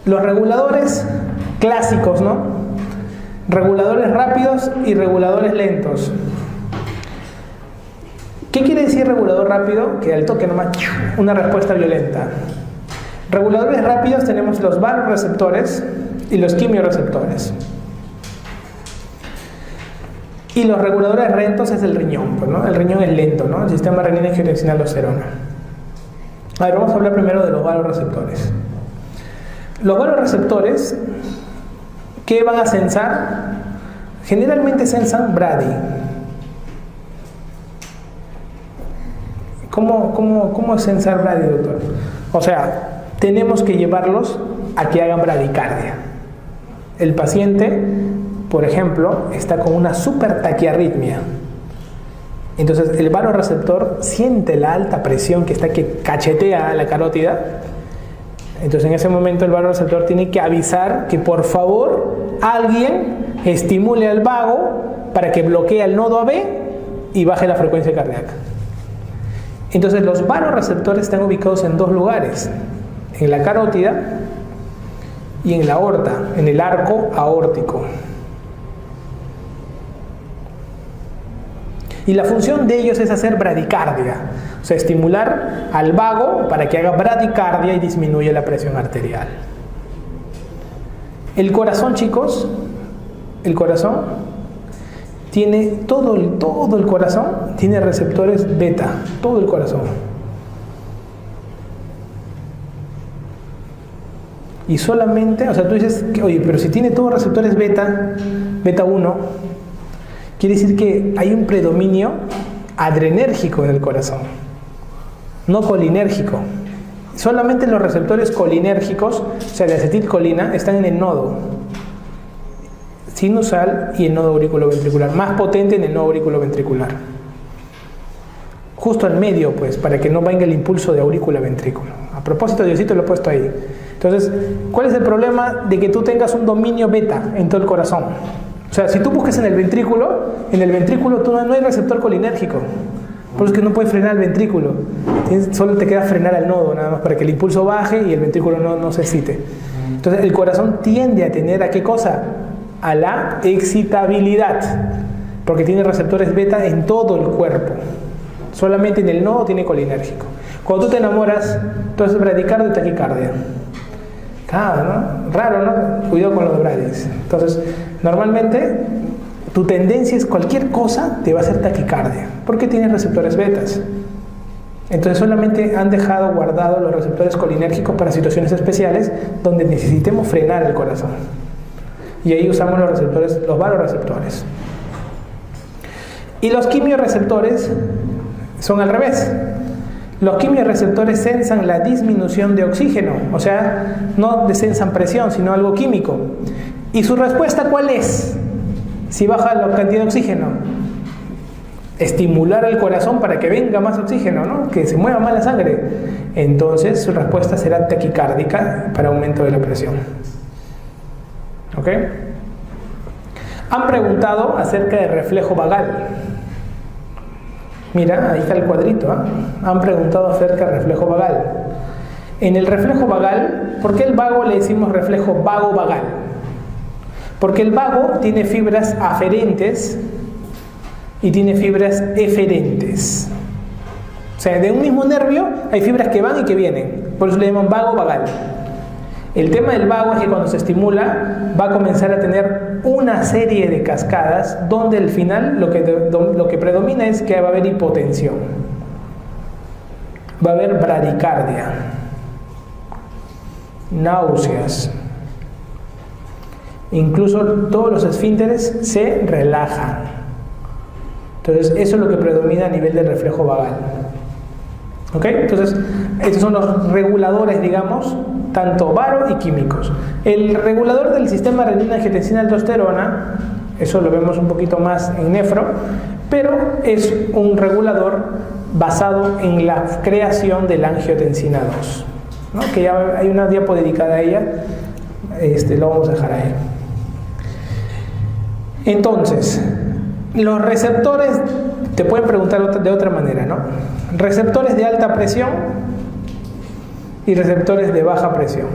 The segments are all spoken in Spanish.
Los reguladores clásicos, ¿no? Reguladores rápidos y reguladores lentos. ¿Qué quiere decir regulador rápido? Que al toque nomás una respuesta violenta. Reguladores rápidos tenemos los vasoreceptores y los quimiorreceptores. Y los reguladores lentos es el riñón, pues, ¿no? El riñón es lento, ¿no? El sistema renina-angiotensina-aldosterona. A ver, vamos a hablar primero de los vasoreceptores. Los vasoreceptores, ¿qué van a sensar? Generalmente sensan brady. ¿Cómo es sensar brady, doctor? O sea, tenemos que llevarlos a que hagan bradicardia. El paciente, por ejemplo, está con una super taquiarritmia. Entonces el vasoreceptor siente la alta presión que está que cachetea la carótida. Entonces en ese momento el vasoreceptor tiene que avisar que por favor alguien estimule al vago para que bloquee el nodo AB y baje la frecuencia cardíaca. Entonces los vasoreceptores están ubicados en dos lugares, en la carótida y en la aorta, en el arco aórtico. Y la función de ellos es hacer bradicardia, o sea, estimular al vago para que haga bradicardia y disminuya la presión arterial. El corazón, chicos, el corazón tiene todo el corazón tiene receptores beta, todo el corazón. Y solamente, o sea, tú dices, oye, pero si tiene todos receptores beta 1, quiere decir que hay un predominio adrenérgico en el corazón, no colinérgico. Solamente los receptores colinérgicos, o sea, de acetilcolina, están en el nodo sinusal y el nodo auriculoventricular, más potente en el nodo auriculoventricular. Justo al medio, pues, para que no venga el impulso de aurícula-ventrículo. A propósito, Diosito lo he puesto ahí. Entonces, ¿cuál es el problema de que tú tengas un dominio beta en todo el corazón? O sea, si tú buscas en el ventrículo tú no hay receptor colinérgico. Por eso es que no puedes frenar el ventrículo. Solo te queda frenar al nodo, nada más, para que el impulso baje y el ventrículo no se excite. Entonces, el corazón tiende a tener, ¿a qué cosa? A la excitabilidad, porque tiene receptores beta en todo el cuerpo. Solamente en el nodo tiene colinérgico. Cuando tú te enamoras, entonces bradicardia y taquicardia. Claro, ¿no? Raro, ¿no? Cuidado con los bradis. Entonces, normalmente tu tendencia es cualquier cosa te va a hacer taquicardia, porque tienes receptores betas. Entonces solamente han dejado guardados los receptores colinérgicos para situaciones especiales donde necesitemos frenar el corazón. Y ahí usamos los receptores, los vasoreceptores. Y los quimiorreceptores son al revés. Los quimiorreceptores sensan la disminución de oxígeno, o sea, no sensan presión, sino algo químico. ¿Y su respuesta cuál es? Si baja la cantidad de oxígeno, estimular el corazón para que venga más oxígeno, ¿no? Que se mueva más la sangre. Entonces su respuesta será taquicárdica para aumento de la presión. ¿Ok? Han preguntado acerca del reflejo vagal. Mira, ahí está el cuadrito, ¿eh? Han preguntado acerca del reflejo vagal. En el reflejo vagal, ¿por qué el vago le decimos reflejo vago-vagal? Porque el vago tiene fibras aferentes y tiene fibras eferentes. O sea, de un mismo nervio hay fibras que van y que vienen. Por eso le llaman vago-vagal. El tema del vago es que cuando se estimula va a comenzar a tener una serie de cascadas donde al final lo que predomina es que va a haber hipotensión, va a haber bradicardia, náuseas, incluso todos los esfínteres se relajan. Entonces eso es lo que predomina a nivel del reflejo vagal. ¿Ok? Entonces estos son los reguladores, digamos, tanto varo y químicos. El regulador del sistema renina-angiotensina-aldosterona, eso lo vemos un poquito más en nefro, pero es un regulador basado en la creación de la angiotensina 2, ¿no? Que ya hay una diapo dedicada a ella, lo vamos a dejar ahí. Entonces, los receptores, te pueden preguntar de otra manera, ¿no? Receptores de alta presión y receptores de baja presión.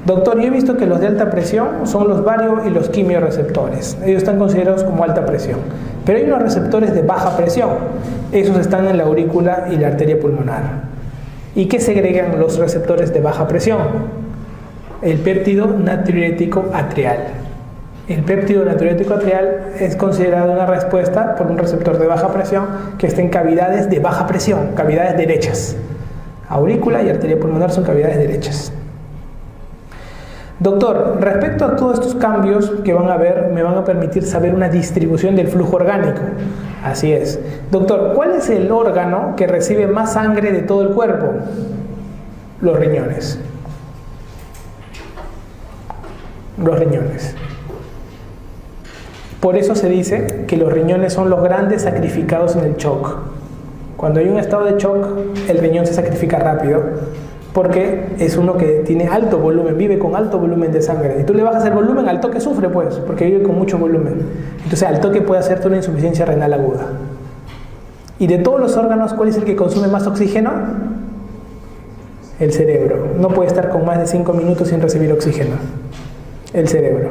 Doctor, yo he visto que los de alta presión son los vario y los quimioreceptores. Ellos están considerados como alta presión. Pero hay unos receptores de baja presión. Esos están en la aurícula y la arteria pulmonar. ¿Y qué segregan los receptores de baja presión? El péptido natriurético atrial. El péptido natriurético atrial es considerado una respuesta por un receptor de baja presión que está en cavidades de baja presión, cavidades derechas. Aurícula y arteria pulmonar son cavidades derechas. Doctor, respecto a todos estos cambios que van a haber, me van a permitir saber una distribución del flujo orgánico. Así es. Doctor, ¿cuál es el órgano que recibe más sangre de todo el cuerpo? Los riñones. Los riñones. Por eso se dice que los riñones son los grandes sacrificados en el shock. Cuando hay un estado de shock, el riñón se sacrifica rápido, porque es uno que tiene alto volumen, vive con alto volumen de sangre. Y tú le bajas el volumen, al toque sufre, pues, porque vive con mucho volumen. Entonces, al toque puede hacerte una insuficiencia renal aguda. Y de todos los órganos, ¿cuál es el que consume más oxígeno? El cerebro. No puede estar con más de 5 minutos sin recibir oxígeno. El cerebro.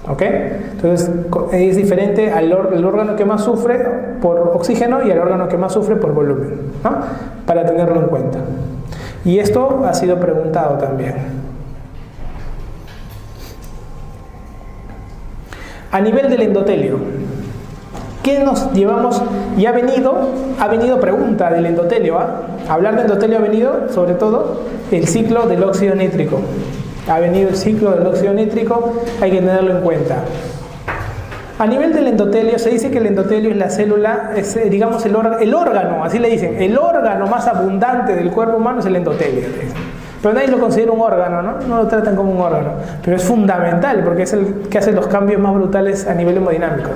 ¿Ok? Entonces, es diferente al órgano que más sufre por oxígeno y al órgano que más sufre por volumen, ¿no? Para tenerlo en cuenta. Y esto ha sido preguntado también. A nivel del endotelio, ¿qué nos llevamos? Y ha venido pregunta del endotelio, ¿ah? Hablar de endotelio ha venido, sobre todo, el ciclo del óxido nítrico. Ha venido el ciclo del óxido nítrico, hay que tenerlo en cuenta. A nivel del endotelio, se dice que el endotelio es la célula, es, digamos, el órgano, así le dicen, el órgano más abundante del cuerpo humano es el endotelio. Pero nadie lo considera un órgano, ¿no? No lo tratan como un órgano. Pero es fundamental porque es el que hace los cambios más brutales a nivel hemodinámico.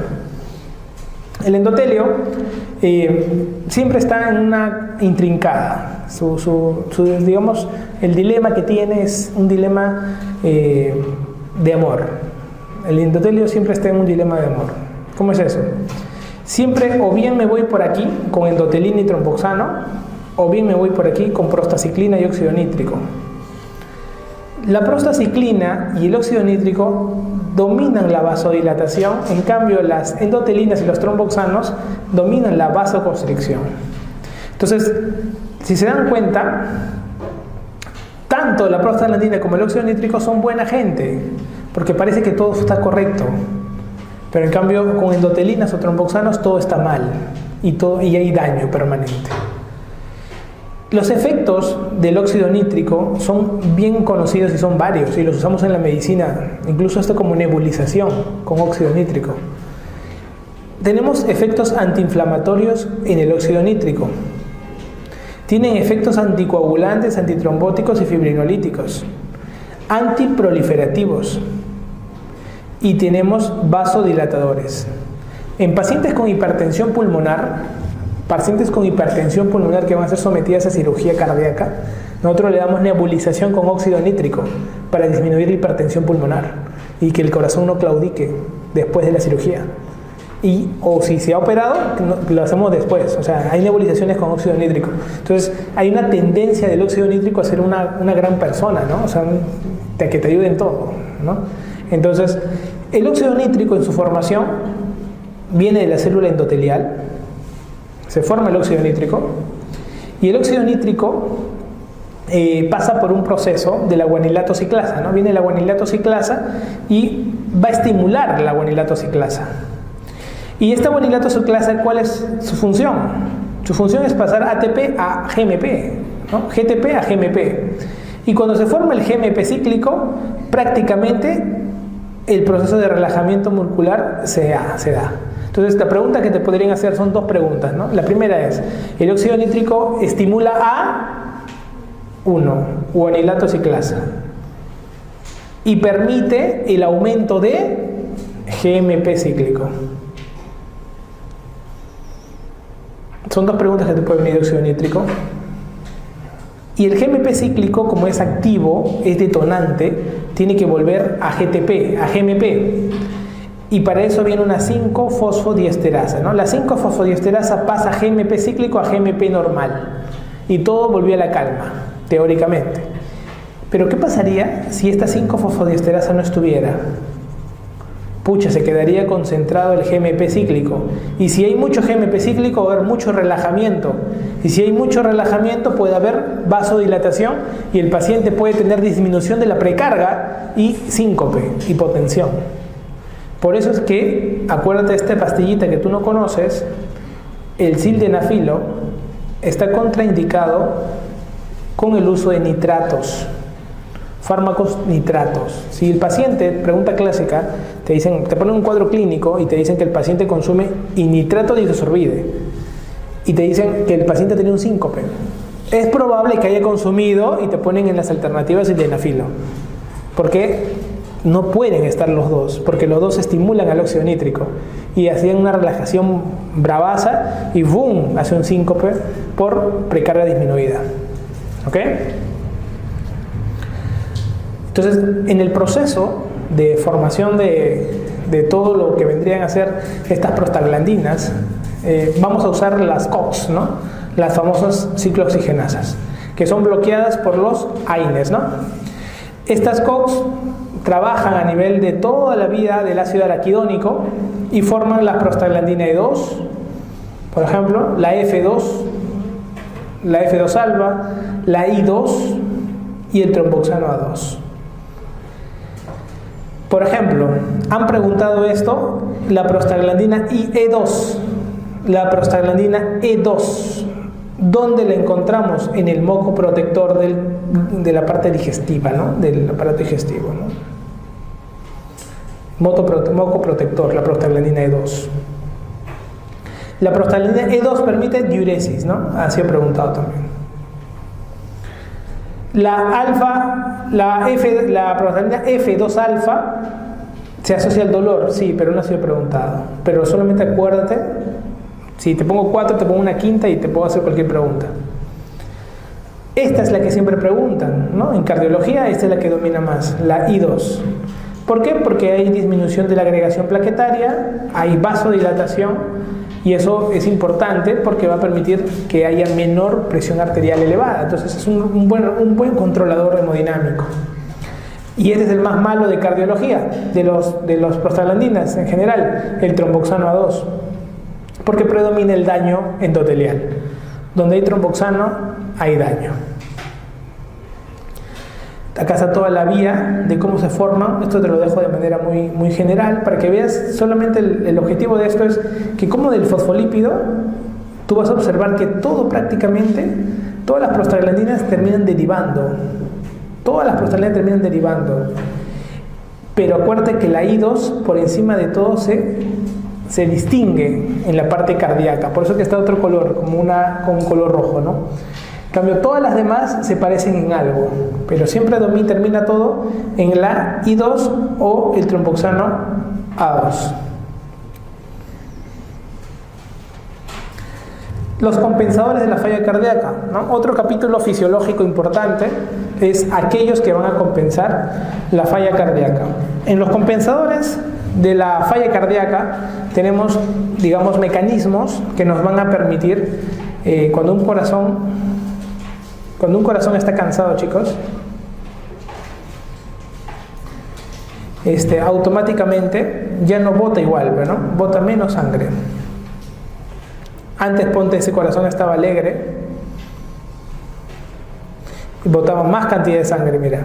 El endotelio siempre está en una intrincada. Digamos, el dilema que tiene es un dilema de amor. El endotelio siempre está en un dilema de amor. ¿Cómo es eso? Siempre o bien me voy por aquí con endotelina y tromboxano, o bien me voy por aquí con prostaciclina y óxido nítrico. La prostaciclina y el óxido nítrico dominan la vasodilatación, en cambio las endotelinas y los tromboxanos dominan la vasoconstricción. Entonces, si se dan cuenta, tanto la prostaglandina como el óxido nítrico son buena gente, porque parece que todo está correcto, pero en cambio con endotelinas o tromboxanos todo está mal y hay daño permanente. Los efectos del óxido nítrico son bien conocidos y son varios y los usamos en la medicina, incluso esto como nebulización con óxido nítrico. Tenemos efectos antiinflamatorios en el óxido nítrico. Tienen efectos anticoagulantes, antitrombóticos y fibrinolíticos, antiproliferativos, y tenemos vasodilatadores. En pacientes con hipertensión pulmonar que van a ser sometidas a cirugía cardíaca, nosotros le damos nebulización con óxido nítrico para disminuir la hipertensión pulmonar y que el corazón no claudique después de la cirugía. O si se ha operado, lo hacemos después. O sea, hay nebulizaciones con óxido nítrico. Entonces, hay una tendencia del óxido nítrico a ser una gran persona, ¿no? O sea, que te ayude en todo, ¿no? Entonces, el óxido nítrico en su formación viene de la célula endotelial. Se forma el óxido nítrico. Y el óxido nítrico pasa por un proceso de la guanilato ciclasa, ¿no? Viene la guanilato ciclasa y va a estimular la guanilato ciclasa. Y esta guanilato ciclasa, ¿cuál es su función? Su función es pasar ATP a GMP, ¿no? GTP a GMP. Y cuando se forma el GMP cíclico, prácticamente el proceso de relajamiento muscular se da. Entonces, la pregunta que te podrían hacer son dos preguntas, ¿no? La primera es, ¿el óxido nítrico estimula a 1, guanilato ciclasa, y permite el aumento de GMP cíclico? Son dos preguntas que te pueden venir de óxido nítrico. Y el GMP cíclico, como es activo, es detonante, tiene que volver a GTP, a GMP. Y para eso viene una 5-fosfodiesterasa, ¿no? La 5-fosfodiesterasa pasa GMP cíclico a GMP normal. Y todo volvió a la calma, teóricamente. Pero ¿qué pasaría si esta 5-fosfodiesterasa no estuviera? Pucha, se quedaría concentrado el GMP cíclico. Y si hay mucho GMP cíclico, va a haber mucho relajamiento. Y si hay mucho relajamiento, puede haber vasodilatación y el paciente puede tener disminución de la precarga y síncope, hipotensión. Por eso es que, acuérdate de esta pastillita que tú no conoces, el sildenafilo está contraindicado con el uso de nitratos, fármacos nitratos. Si el paciente, pregunta clásica, te ponen un cuadro clínico y te dicen que el paciente consume nitrato de isosorbide y te dicen que el paciente tiene un síncope, es probable que haya consumido y te ponen en las alternativas sildenafilo, porque no pueden estar los dos, porque los dos estimulan al óxido nítrico y hacían una relajación bravaza y ¡boom!, hace un síncope por precarga disminuida. ¿Ok? Entonces, en el proceso de formación de todo lo que vendrían a ser estas prostaglandinas, vamos a usar las COX, ¿no? Las famosas ciclooxigenasas, que son bloqueadas por los AINES, ¿no? Estas COX trabajan a nivel de toda la vía del ácido araquidónico y forman la prostaglandina E2, por ejemplo, la F2, la F2 alfa, la I2 y el tromboxano A2. Por ejemplo, han preguntado esto, la prostaglandina E2, la prostaglandina E2, ¿dónde la encontramos? En el moco protector de la parte digestiva, ¿no? Del aparato digestivo, ¿no? Moco protector, la prostaglandina E2. La prostaglandina E2 permite diuresis, ¿no? Así he preguntado también. La prostaglandina F2 alfa se asocia al dolor, sí, pero no ha sido preguntado. Pero solamente acuérdate, si te pongo 4, te pongo una quinta y te puedo hacer cualquier pregunta. Esta es la que siempre preguntan, ¿no? En cardiología esta es la que domina más, la I2. ¿Por qué? Porque hay disminución de la agregación plaquetaria, hay vasodilatación y eso es importante porque va a permitir que haya menor presión arterial elevada. Entonces es un buen controlador hemodinámico. Y este es el más malo de cardiología, de los prostaglandinas en general, el tromboxano A2, porque predomina el daño endotelial. Donde hay tromboxano, hay daño. Acá está toda la vía de cómo se forma. Esto te lo dejo de manera muy general para que veas. Solamente el objetivo de esto es que como del fosfolípido tú vas a observar que prácticamente todas las prostaglandinas terminan derivando. Todas las prostaglandinas terminan derivando. Pero acuérdate que la I2 por encima de todo se distingue en la parte cardíaca. Por eso que está otro color, con un color rojo, ¿no? En cambio, todas las demás se parecen en algo, pero siempre termina todo en la I2 o el tromboxano A2. Los compensadores de la falla cardíaca, ¿no? Otro capítulo fisiológico importante es aquellos que van a compensar la falla cardíaca. En los compensadores de la falla cardíaca tenemos, digamos, mecanismos que nos van a permitir cuando un corazón está cansado, chicos, automáticamente ya no bota igual, ¿no? Bota menos sangre. Antes, ponte, ese corazón estaba alegre y botaba más cantidad de sangre, mira.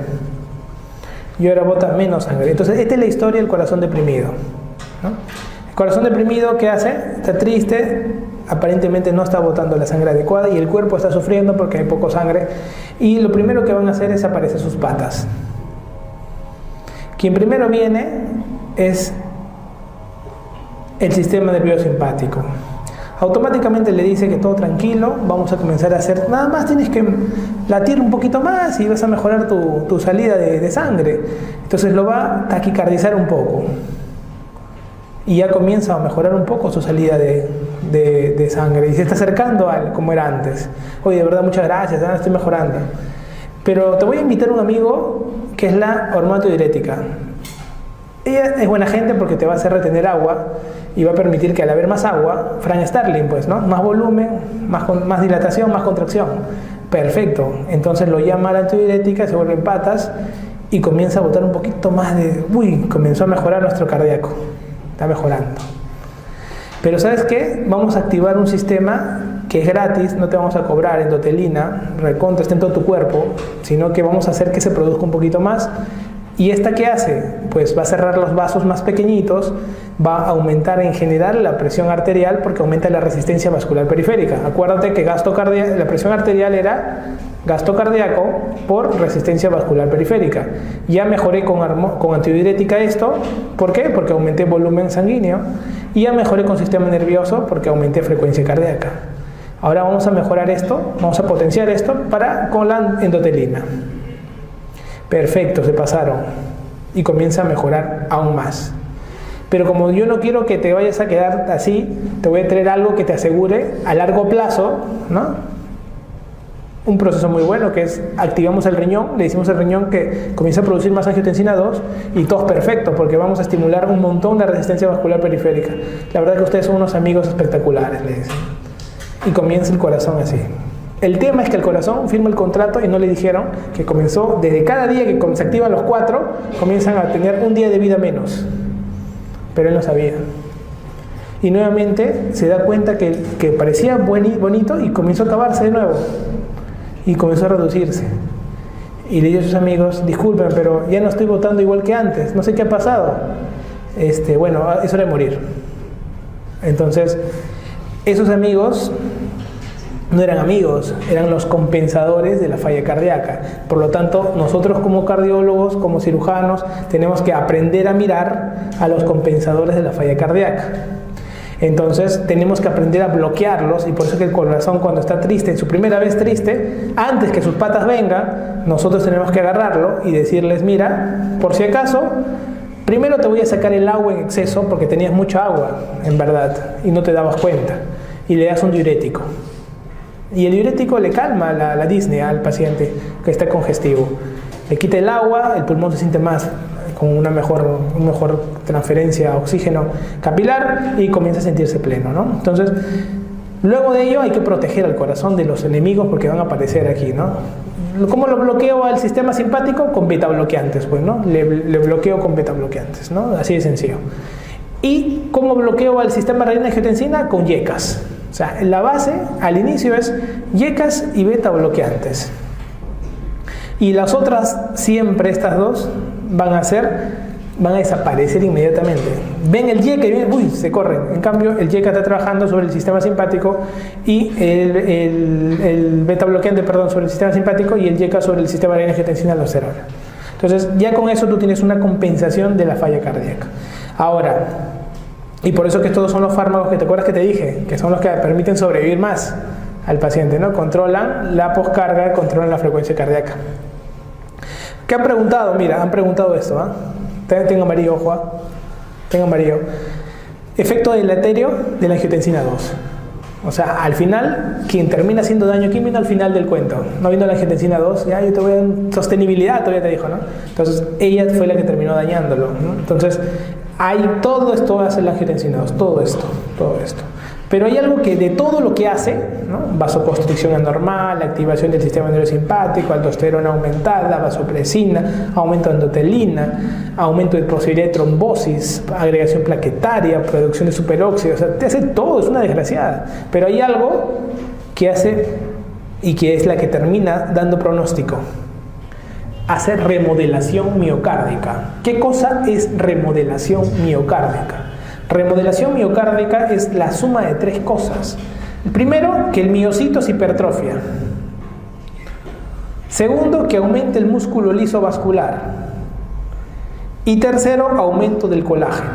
Y ahora bota menos sangre. Entonces, esta es la historia del corazón deprimido, ¿no? El corazón deprimido, ¿qué hace? Está triste, aparentemente no está botando la sangre adecuada y el cuerpo está sufriendo porque hay poco sangre y lo primero que van a hacer es aparecer sus patas. Quien primero viene es el sistema nervioso simpático. Automáticamente le dice que todo tranquilo, vamos a comenzar a hacer, nada más tienes que latir un poquito más y vas a mejorar tu salida de sangre. Entonces lo va a taquicardizar un poco y ya comienza a mejorar un poco su salida de sangre y se está acercando a como era antes. Oye, de verdad, muchas gracias, ahora estoy mejorando. Pero te voy a invitar a un amigo que es la hormonodiurética. Ella es buena gente porque te va a hacer retener agua y va a permitir que al haber más agua, Frank Starling, pues, ¿no? Más volumen, más dilatación, más contracción. Perfecto, entonces lo llama a la antidiurética, se vuelven patas y comienza a botar un poquito más de... Uy, comenzó a mejorar nuestro cardíaco, está mejorando. Pero ¿sabes qué? Vamos a activar un sistema que es gratis, no te vamos a cobrar endotelina, recontra, está en todo tu cuerpo, sino que vamos a hacer que se produzca un poquito más. ¿Y esta qué hace? Pues va a cerrar los vasos más pequeñitos, va a aumentar en general la presión arterial porque aumenta la resistencia vascular periférica. Acuérdate que la presión arterial era gasto cardíaco por resistencia vascular periférica. Ya mejoré con antidiurética esto, ¿por qué? Porque aumenté volumen sanguíneo, y ya mejoré con sistema nervioso porque aumenté frecuencia cardíaca. Ahora vamos a mejorar esto, vamos a potenciar esto con la endotelina. Perfecto, se pasaron y comienza a mejorar aún más. Pero como yo no quiero que te vayas a quedar así, te voy a traer algo que te asegure a largo plazo, ¿no? Un proceso muy bueno que es, activamos el riñón, le decimos al riñón que comienza a producir más angiotensina 2 y todo es perfecto porque vamos a estimular un montón la resistencia vascular periférica. La verdad es que ustedes son unos amigos espectaculares, le dicen. Y comienza el corazón así. El tema es que el corazón firma el contrato y no le dijeron que comenzó, desde cada día que se activan los 4, comienzan a tener un día de vida menos. Pero él no sabía. Y nuevamente se da cuenta que parecía bonito y comenzó a acabarse de nuevo. Y comenzó a reducirse. Y le dijo a sus amigos, disculpen, pero ya no estoy votando igual que antes, no sé qué ha pasado. Bueno, es hora de morir. Entonces, esos amigos no eran amigos, eran los compensadores de la falla cardíaca. Por lo tanto, nosotros como cardiólogos, como cirujanos, tenemos que aprender a mirar a los compensadores de la falla cardíaca. Entonces tenemos que aprender a bloquearlos, y por eso que el corazón, cuando está triste, en su primera vez triste, antes que sus patas vengan, nosotros tenemos que agarrarlo y decirles, mira, por si acaso, primero te voy a sacar el agua en exceso porque tenías mucha agua, en verdad, y no te dabas cuenta, y le das un diurético. Y el diurético le calma la disnea al paciente que está congestivo. Le quita el agua, el pulmón se siente más con una mejor transferencia de oxígeno capilar y comienza a sentirse pleno, ¿no? Entonces, luego de ello hay que proteger al corazón de los enemigos porque van a aparecer aquí, ¿no? ¿Cómo lo bloqueo al sistema simpático? Con beta bloqueantes, pues, ¿no? Le bloqueo con beta bloqueantes, ¿no? Así de sencillo. ¿Y cómo bloqueo al sistema renina-angiotensina? Con YECAS. O sea, la base al inicio es YECAS y beta bloqueantes. Y las otras, siempre estas dos, van a desaparecer inmediatamente. Ven el YECA y uy, se corren. En cambio, el YECA está trabajando sobre el sistema simpático y el beta bloqueante, sobre el sistema simpático, y el YECA sobre el sistema renina-angiotensina aldosterona. Entonces, ya con eso tú tienes una compensación de la falla cardíaca. Ahora, y por eso que estos son los fármacos que te acuerdas que te dije, que son los que permiten sobrevivir más al paciente, ¿no? Controlan la poscarga, controlan la frecuencia cardíaca. ¿Qué han preguntado? Mira, han preguntado esto, ¿ah? Tengo amarillo, ojo, ¿ah? Tengo amarillo. Efecto deleterio de la angiotensina 2. O sea, al final, quien termina haciendo daño, ¿quién vino al final del cuento? No vino la angiotensina 2, ya yo te voy a dar sostenibilidad, todavía te dijo, ¿no? Entonces, ella fue la que terminó dañándolo, ¿no? Entonces, todo esto hace la angiotensina 2, todo esto. Pero hay algo que de todo lo que hace, ¿no? Vasoconstricción anormal, activación del sistema neurosimpático, aldosterona aumentada, vasopresina, aumento de endotelina, aumento de posibilidad de trombosis, agregación plaquetaria, producción de superóxido, o sea, te hace todo, es una desgraciada. Pero hay algo que hace y que es la que termina dando pronóstico. Hace remodelación miocárdica. ¿Qué cosa es remodelación miocárdica? Remodelación miocárdica es la suma de 3 cosas. Primero, que el miocito se hipertrofia. Segundo, que aumente el músculo liso vascular. Y tercero, aumento del colágeno.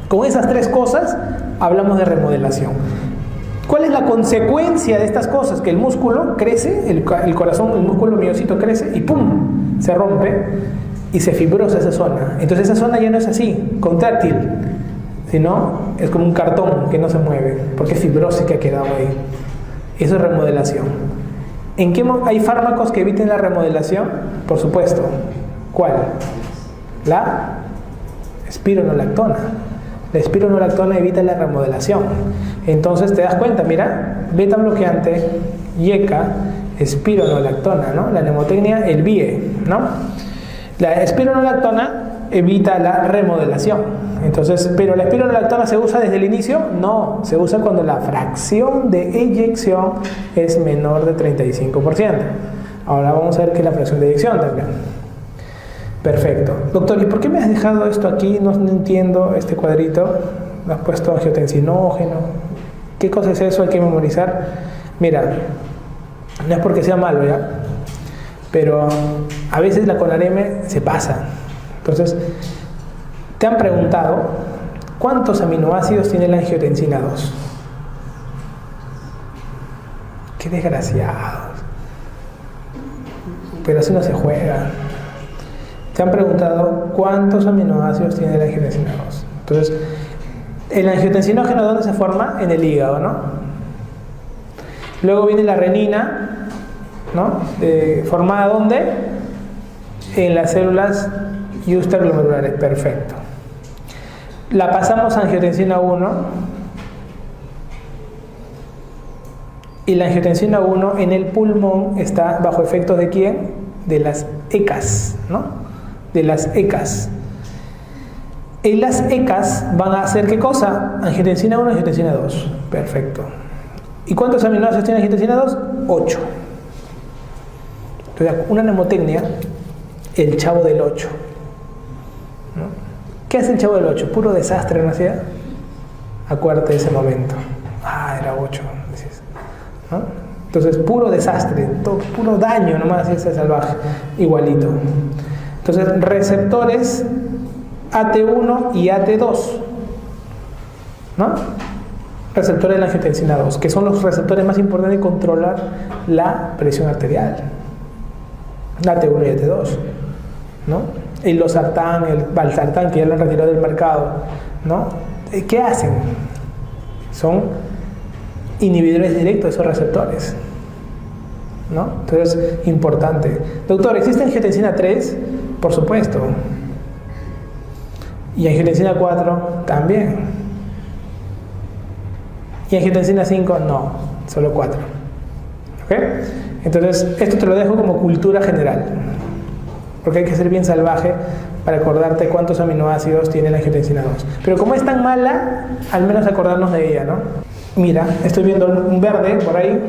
Con esas 3 cosas hablamos de remodelación. ¿Cuál es la consecuencia de estas cosas? Que el músculo crece, el corazón, el músculo miocito crece y ¡pum!, se rompe y se fibrosa esa zona. Entonces esa zona ya no es así, contráctil, sino es como un cartón que no se mueve, porque es fibrosis que ha quedado ahí. Eso es remodelación. ¿En qué hay fármacos que eviten la remodelación? Por supuesto. ¿Cuál? La espironolactona. La espironolactona evita la remodelación. Entonces te das cuenta, mira, beta bloqueante, YECA, espironolactona, ¿no? La mnemotecnia, el BIE, ¿no? La espironolactona evita la remodelación. Entonces, ¿pero la espironolactona se usa desde el inicio? No, se usa cuando la fracción de eyección es menor de 35%. Ahora vamos a ver qué es la fracción de eyección también. Perfecto. Doctor, ¿y por qué me has dejado esto aquí? No entiendo este cuadrito. Me has puesto angiotensinógeno. ¿Qué cosa es eso? Hay que memorizar. Mira, no es porque sea malo, ¿ya? Pero a veces la CONAREM se pasa. Entonces, te han preguntado ¿cuántos aminoácidos tiene la angiotensina 2? ¡Qué desgraciados! Pero así no se juega. Te han preguntado ¿cuántos aminoácidos tiene la angiotensina 2? Entonces, el angiotensinógeno, ¿dónde se forma? En el hígado, ¿no? Luego viene la renina, ¿no? ¿Formada dónde? En las células extraglomerulares. Perfecto. La pasamos a angiotensina 1. Y la angiotensina 1 en el pulmón está bajo efectos ¿de quién? De las ECAs, ¿no? De las ECAs. Y las ECAs van a hacer ¿qué cosa? Angiotensina 1, angiotensina 2. Perfecto. ¿Y cuántos aminoácidos tiene angiotensina 2? 8. Entonces, una mnemotecnia, el chavo del 8. ¿No? ¿Qué hace el chavo del 8? Puro desastre, ¿no hacía? Acuérdate de ese momento. Ah, era 8. Dices, ¿no? Entonces, puro desastre, todo, puro daño nomás, ese salvaje. Igualito. Entonces, receptores AT1 y AT2, ¿no? Receptores de la angiotensina 2, que son los receptores más importantes de controlar la presión arterial. La AT1 y AT2, ¿no? El losartán, el valsartán, que ya lo han retirado del mercado, ¿no? ¿Qué hacen? Son inhibidores directos de esos receptores, ¿no? Entonces, importante. Doctor, ¿existe angiotensina 3? Por supuesto. Y angiotensina 4 también. Y angiotensina 5 no, solo 4. ¿Ok? Entonces, esto te lo dejo como cultura general, porque hay que ser bien salvaje para acordarte cuántos aminoácidos tiene la angiotensina 2. Pero como es tan mala, al menos acordarnos de ella, ¿no? Mira, estoy viendo un verde por ahí.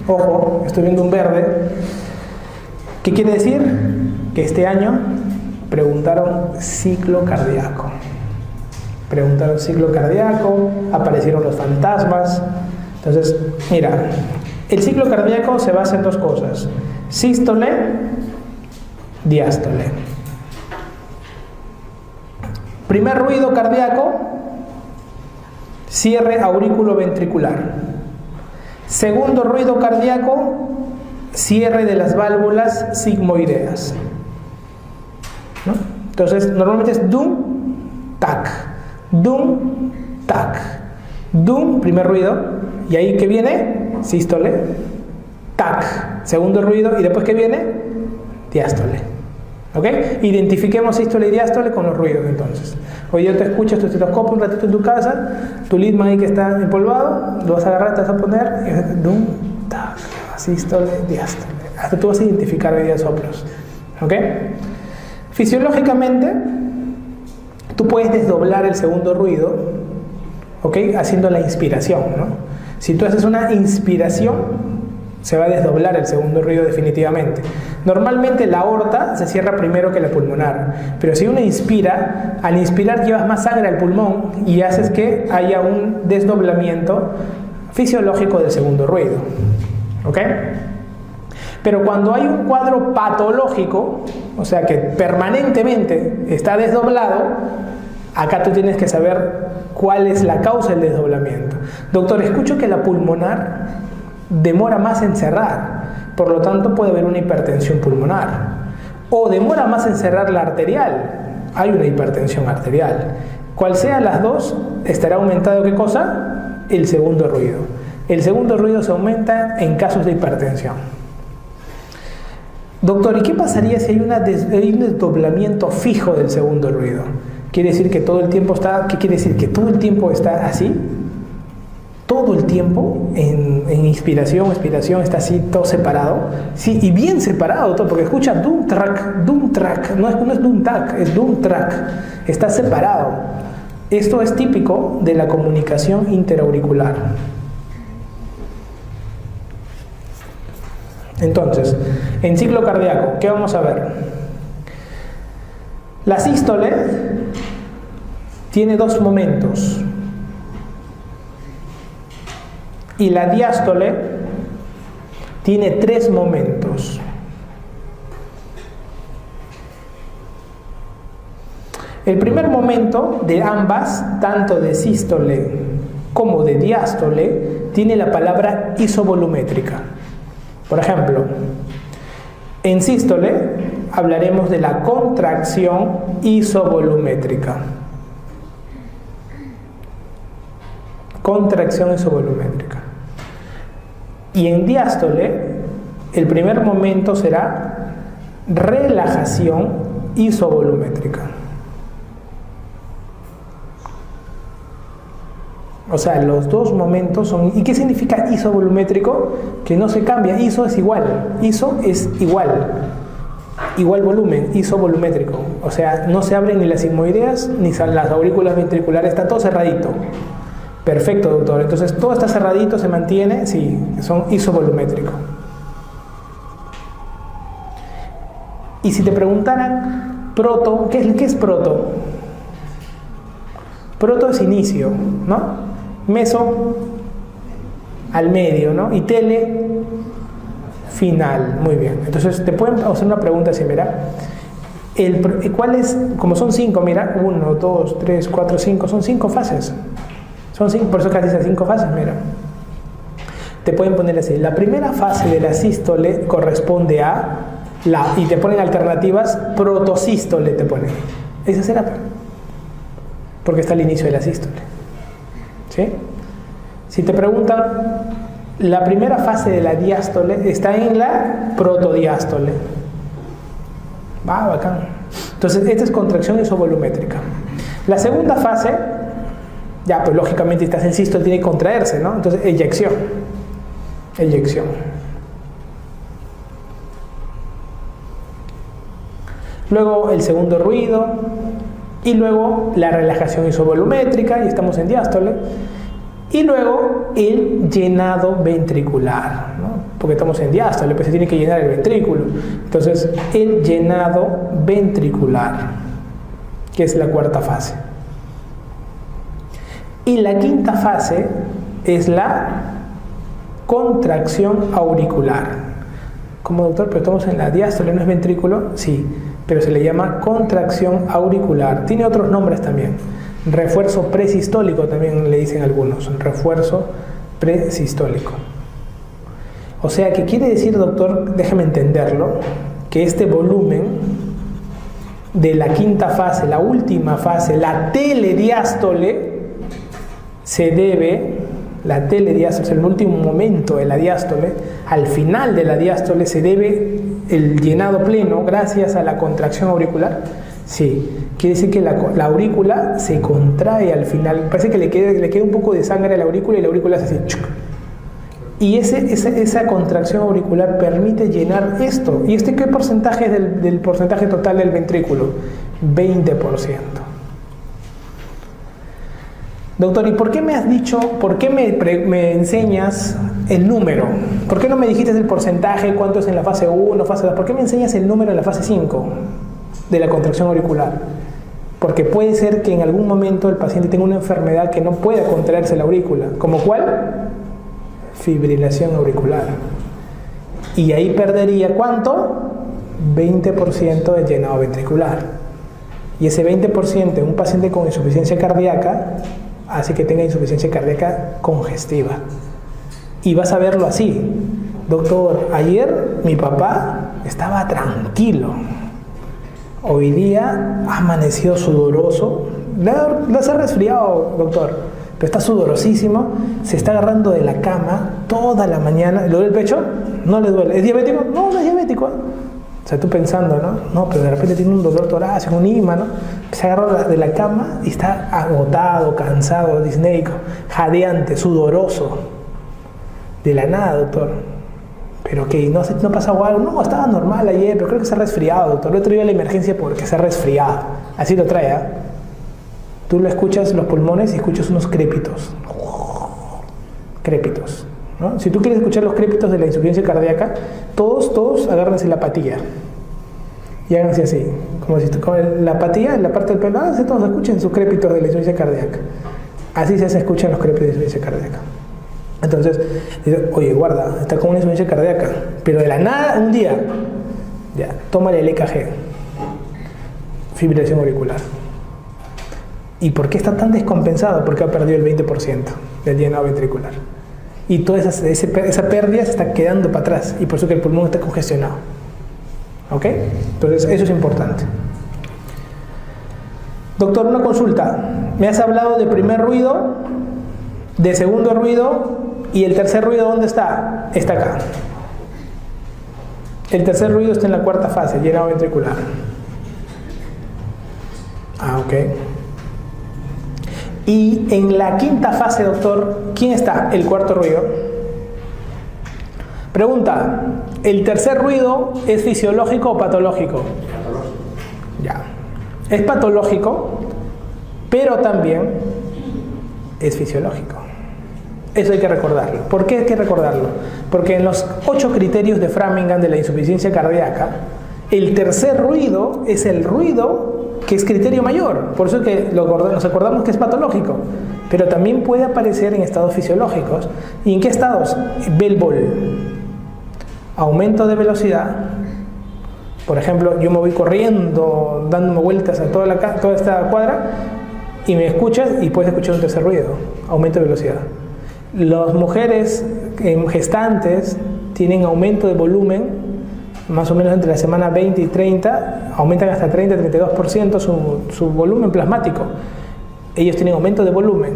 Ojo, estoy viendo un verde. ¿Qué quiere decir? Que este año preguntaron ciclo cardíaco. Preguntaron ciclo cardíaco, aparecieron los fantasmas. Entonces, mira, el ciclo cardíaco se basa en dos cosas: sístole, diástole. Primer ruido cardíaco, cierre aurículo-ventricular. Segundo ruido cardíaco, cierre de las válvulas sigmoideas, ¿no? Entonces, normalmente es dum, tac, dum, tac, dum, primer ruido, y ahí que viene, sístole, tac, segundo ruido, y después que viene, diástole. ¿Ok? Identifiquemos sístole y diástole con los ruidos entonces. Hoy yo te escucho tu estetoscopio un ratito en tu casa, tu Littmann ahí que está empolvado, lo vas a agarrar, te vas a poner, y dum, tac, sístole, diástole. Hasta tú vas a identificar hoy día soplos. ¿Ok? Fisiológicamente, tú puedes desdoblar el segundo ruido, ¿ok? Haciendo la inspiración, ¿no? Si tú haces una inspiración, se va a desdoblar el segundo ruido definitivamente. Normalmente la aorta se cierra primero que la pulmonar, pero si uno inspira, al inspirar llevas más sangre al pulmón y haces que haya un desdoblamiento fisiológico del segundo ruido. ¿Ok? Pero cuando hay un cuadro patológico, o sea que permanentemente está desdoblado, acá tú tienes que saber cuál es la causa del desdoblamiento. Doctor, escucho que la pulmonar demora más en cerrar, por lo tanto puede haber una hipertensión pulmonar, o demora más en cerrar la arterial, hay una hipertensión arterial. Cual sea las dos, estará aumentado ¿qué cosa? El segundo ruido. El segundo ruido se aumenta en casos de hipertensión. Doctor, ¿y qué pasaría si hay un desdoblamiento fijo del segundo ruido? ¿Quiere decir que todo el tiempo está, qué quiere decir? ¿Que todo el tiempo está así? todo el tiempo en inspiración, expiración, está así todo separado, sí, y bien separado todo, porque escucha dum track, no es dum tac, es dum track, está separado. Esto es típico de la comunicación interauricular. Entonces, en ciclo cardíaco, ¿qué vamos a ver? La sístole tiene dos momentos y la diástole tiene tres momentos. El primer momento de ambas, tanto de sístole como de diástole, tiene la palabra isovolumétrica. Por ejemplo, en sístole hablaremos de la contracción isovolumétrica. Contracción isovolumétrica. Y en diástole, el primer momento será relajación isovolumétrica. O sea, los dos momentos son... ¿Y qué significa isovolumétrico? Que no se cambia. Iso es igual. Iso es igual. Igual volumen, isovolumétrico. O sea, no se abren ni las sigmoideas ni las aurículas ventriculares. Está todo cerradito. Perfecto, doctor. Entonces, todo está cerradito, se mantiene. Sí, son isovolumétricos. Y si te preguntaran, proto, ¿qué es proto? Proto es inicio, ¿no? Meso, al medio, ¿no? Y tele, final. Muy bien. Entonces, te pueden hacer una pregunta así, mira. ¿Cuál es? Como son 5, mira. 1, 2, 3, 4, 5. Son 5 fases. Son 5, por eso casi dice 5 fases, mira. Te pueden poner así. La primera fase de la sístole corresponde a y te ponen alternativas, protosístole te ponen. Esa será, porque está al inicio de la sístole. ¿Sí? Si te preguntan, la primera fase de la diástole está en la protodiástole. Va, bacán. Entonces, esta es contracción isovolumétrica. La segunda fase, ya, pues lógicamente estás en sístole, tiene que contraerse, ¿no? Entonces, eyección. Eyección. Luego, el segundo ruido. Y luego la relajación isovolumétrica, y estamos en diástole. Y luego el llenado ventricular, ¿no? Porque estamos en diástole, pues se tiene que llenar el ventrículo. Entonces, el llenado ventricular, que es la cuarta fase. Y la quinta fase es la contracción auricular. Como doctor, pero estamos en la diástole, ¿no es ventrículo? Sí. Pero se le llama contracción auricular. Tiene otros nombres también. Refuerzo presistólico también le dicen algunos. Refuerzo presistólico. O sea, ¿qué quiere decir, doctor? Déjeme entenderlo. Que este volumen de la quinta fase, la última fase, la telediástole, se debe, la telediástole, el último momento de la diástole, al final de la diástole se debe el llenado pleno gracias a la contracción auricular. Sí, quiere decir que la aurícula se contrae al final. Parece que le queda un poco de sangre a la aurícula y la aurícula hace así. Y esa contracción auricular permite llenar esto. ¿Y qué porcentaje es del porcentaje total del ventrículo? 20%. Doctor, ¿y por qué me has dicho, por qué me enseñas el número? ¿Por qué no me dijiste el porcentaje, cuánto es en la fase 1, fase 2? ¿Por qué me enseñas el número en la fase 5 de la contracción auricular? Porque puede ser que en algún momento el paciente tenga una enfermedad que no pueda contraerse la aurícula. ¿Como cuál? Fibrilación auricular. Y ahí perdería, ¿cuánto? 20% de llenado ventricular. Y ese 20% en un paciente con insuficiencia cardíaca hace que tenga insuficiencia cardíaca congestiva. Y vas a verlo así. Doctor, ayer mi papá estaba tranquilo. Hoy día amaneció sudoroso. Le se ha resfriado, doctor, pero está sudorosísimo. Se está agarrando de la cama toda la mañana. ¿Le duele el pecho? No le duele. ¿Es diabético? No, no es diabético. O sea, tú pensando, ¿no? No, pero de repente tiene un dolor torácico, un IMA, ¿no? Se agarra de la cama y está agotado, cansado, disneico, jadeante, sudoroso. De la nada, doctor. Pero que no ha pasado algo. No, estaba normal ayer, pero creo que se ha resfriado, doctor. Lo he traído a la emergencia porque se ha resfriado. Así lo trae, ¿eh? Tú lo escuchas los pulmones y escuchas unos crépitos. Crépitos, ¿no? Si tú quieres escuchar los crépitos de la insuficiencia cardíaca, todos agárrense la patilla y háganse así, como si con la patilla en la parte del pelo, todos escuchen sus crépitos de la insuficiencia cardíaca. Así se escuchan los crépitos de la insuficiencia cardíaca. Entonces, oye, guarda, está con una insuficiencia cardíaca, pero de la nada, un día, ya, tómale el EKG, fibrilación auricular. ¿Y por qué está tan descompensado? Porque ha perdido el 20% del llenado ventricular. Y toda esa pérdida se está quedando para atrás, y por eso que el pulmón está congestionado. ¿Ok? Entonces, eso es importante. Doctor, una consulta. Me has hablado de primer ruido, de segundo ruido, y el tercer ruido, ¿dónde está? Está acá. El tercer ruido está en la cuarta fase, llenado ventricular. Ok. Y en la quinta fase, doctor, ¿quién está? El cuarto ruido. Pregunta, ¿el tercer ruido es fisiológico o patológico? Patológico. Ya. Es patológico, pero también es fisiológico. Eso hay que recordarlo. ¿Por qué hay que recordarlo? Porque en los 8 criterios de Framingham de la insuficiencia cardíaca, el tercer ruido es el ruido que es criterio mayor. Por eso es que nos acordamos que es patológico. Pero también puede aparecer en estados fisiológicos. ¿Y en qué estados? Bell ball. Aumento de velocidad. Por ejemplo, yo me voy corriendo, dándome vueltas a toda esta cuadra, y me escuchas y puedes escuchar un tercer ruido. Aumento de velocidad. Las mujeres gestantes tienen aumento de volumen, más o menos entre la semana 20 y 30, aumentan hasta 30-32% su volumen plasmático. Ellos tienen aumento de volumen,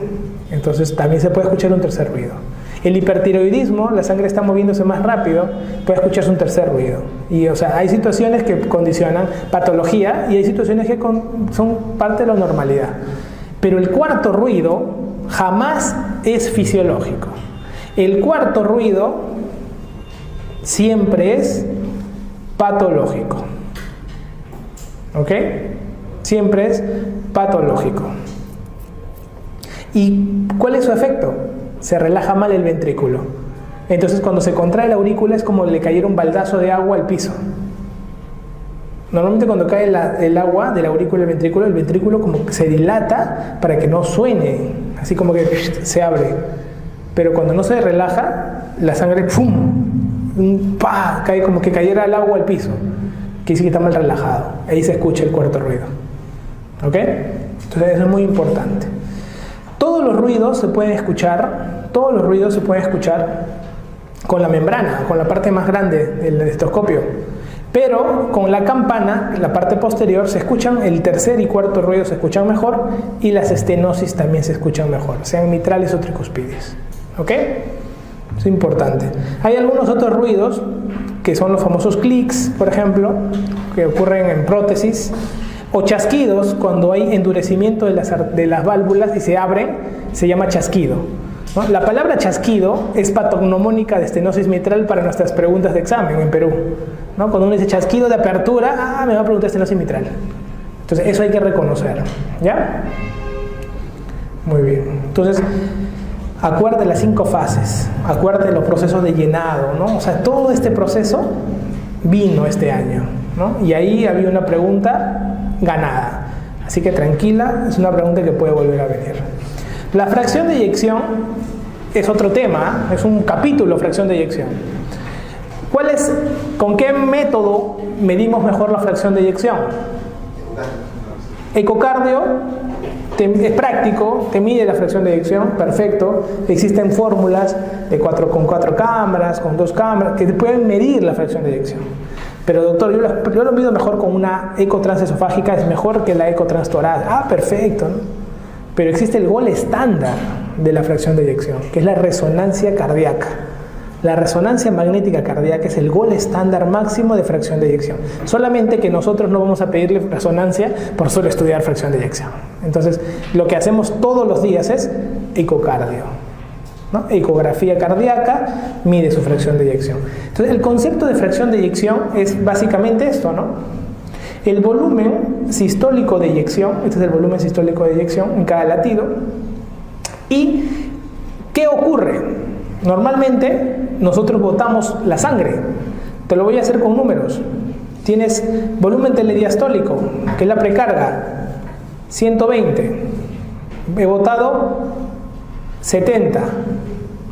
entonces también se puede escuchar un tercer ruido. El hipertiroidismo, la sangre está moviéndose más rápido, puede escucharse un tercer ruido. Y, o sea, hay situaciones que condicionan patología y hay situaciones que son parte de la normalidad. Pero el cuarto ruido jamás es fisiológico. El cuarto ruido siempre es patológico. ¿Ok? Siempre es patológico. ¿Y cuál es su efecto? Se relaja mal el ventrículo. Entonces, cuando se contrae la aurícula es como le cayera un baldazo de agua al piso. Normalmente cuando cae el agua de la aurícula al ventrículo, el ventrículo como que se dilata para que no suene, así como que se abre. Pero cuando no se relaja, la sangre ¡pum! ¡Pah! Cae como que cayera el agua al piso. Que dice que está mal relajado. Ahí se escucha el cuarto ruido. ¿Ok? Entonces eso es muy importante. Todos los ruidos se pueden escuchar con la membrana, con la parte más grande del estetoscopio. Pero con la campana, la parte posterior, se escuchan, el tercer y cuarto ruido se escuchan mejor, y las estenosis también se escuchan mejor, sean mitrales o tricuspides. ¿Ok? Es importante. Hay algunos otros ruidos, que son los famosos clics, por ejemplo, que ocurren en prótesis, o chasquidos, cuando hay endurecimiento de las válvulas y se abren, se llama chasquido, ¿no? La palabra chasquido es patognomónica de estenosis mitral para nuestras preguntas de examen en Perú, ¿no? Cuando uno dice chasquido de apertura, me va a preguntar estenosis mitral. Entonces, eso hay que reconocer, ¿ya? Muy bien. Entonces, acuérdate las 5 fases, acuérdate los procesos de llenado, ¿no? O sea, todo este proceso vino este año, ¿no? Y ahí había una pregunta ganada. Así que tranquila, es una pregunta que puede volver a venir. La fracción de eyección es otro tema, es un capítulo, fracción de eyección. ¿Con qué método medimos mejor la fracción de eyección? Ecocardio, es práctico, te mide la fracción de eyección, perfecto. Existen fórmulas con 4 cámaras, con 2 cámaras, que te pueden medir la fracción de eyección. Pero doctor, yo lo mido mejor con una eco transesofágica, es mejor que la eco transtorácica. Perfecto, ¿no? Pero existe el gol estándar de la fracción de eyección, que es la resonancia cardíaca. La resonancia magnética cardíaca es el gol estándar máximo de fracción de eyección. Solamente que nosotros no vamos a pedirle resonancia por solo estudiar fracción de eyección. Entonces, lo que hacemos todos los días es ecocardio, ¿no? Ecografía cardíaca mide su fracción de eyección. Entonces, el concepto de fracción de eyección es básicamente esto, ¿no? El volumen sistólico de eyección, este es el volumen sistólico de eyección en cada latido. ¿Y qué ocurre? Normalmente nosotros botamos la sangre. Te lo voy a hacer con números. Tienes volumen telediastólico, que es la precarga, 120. He botado 70.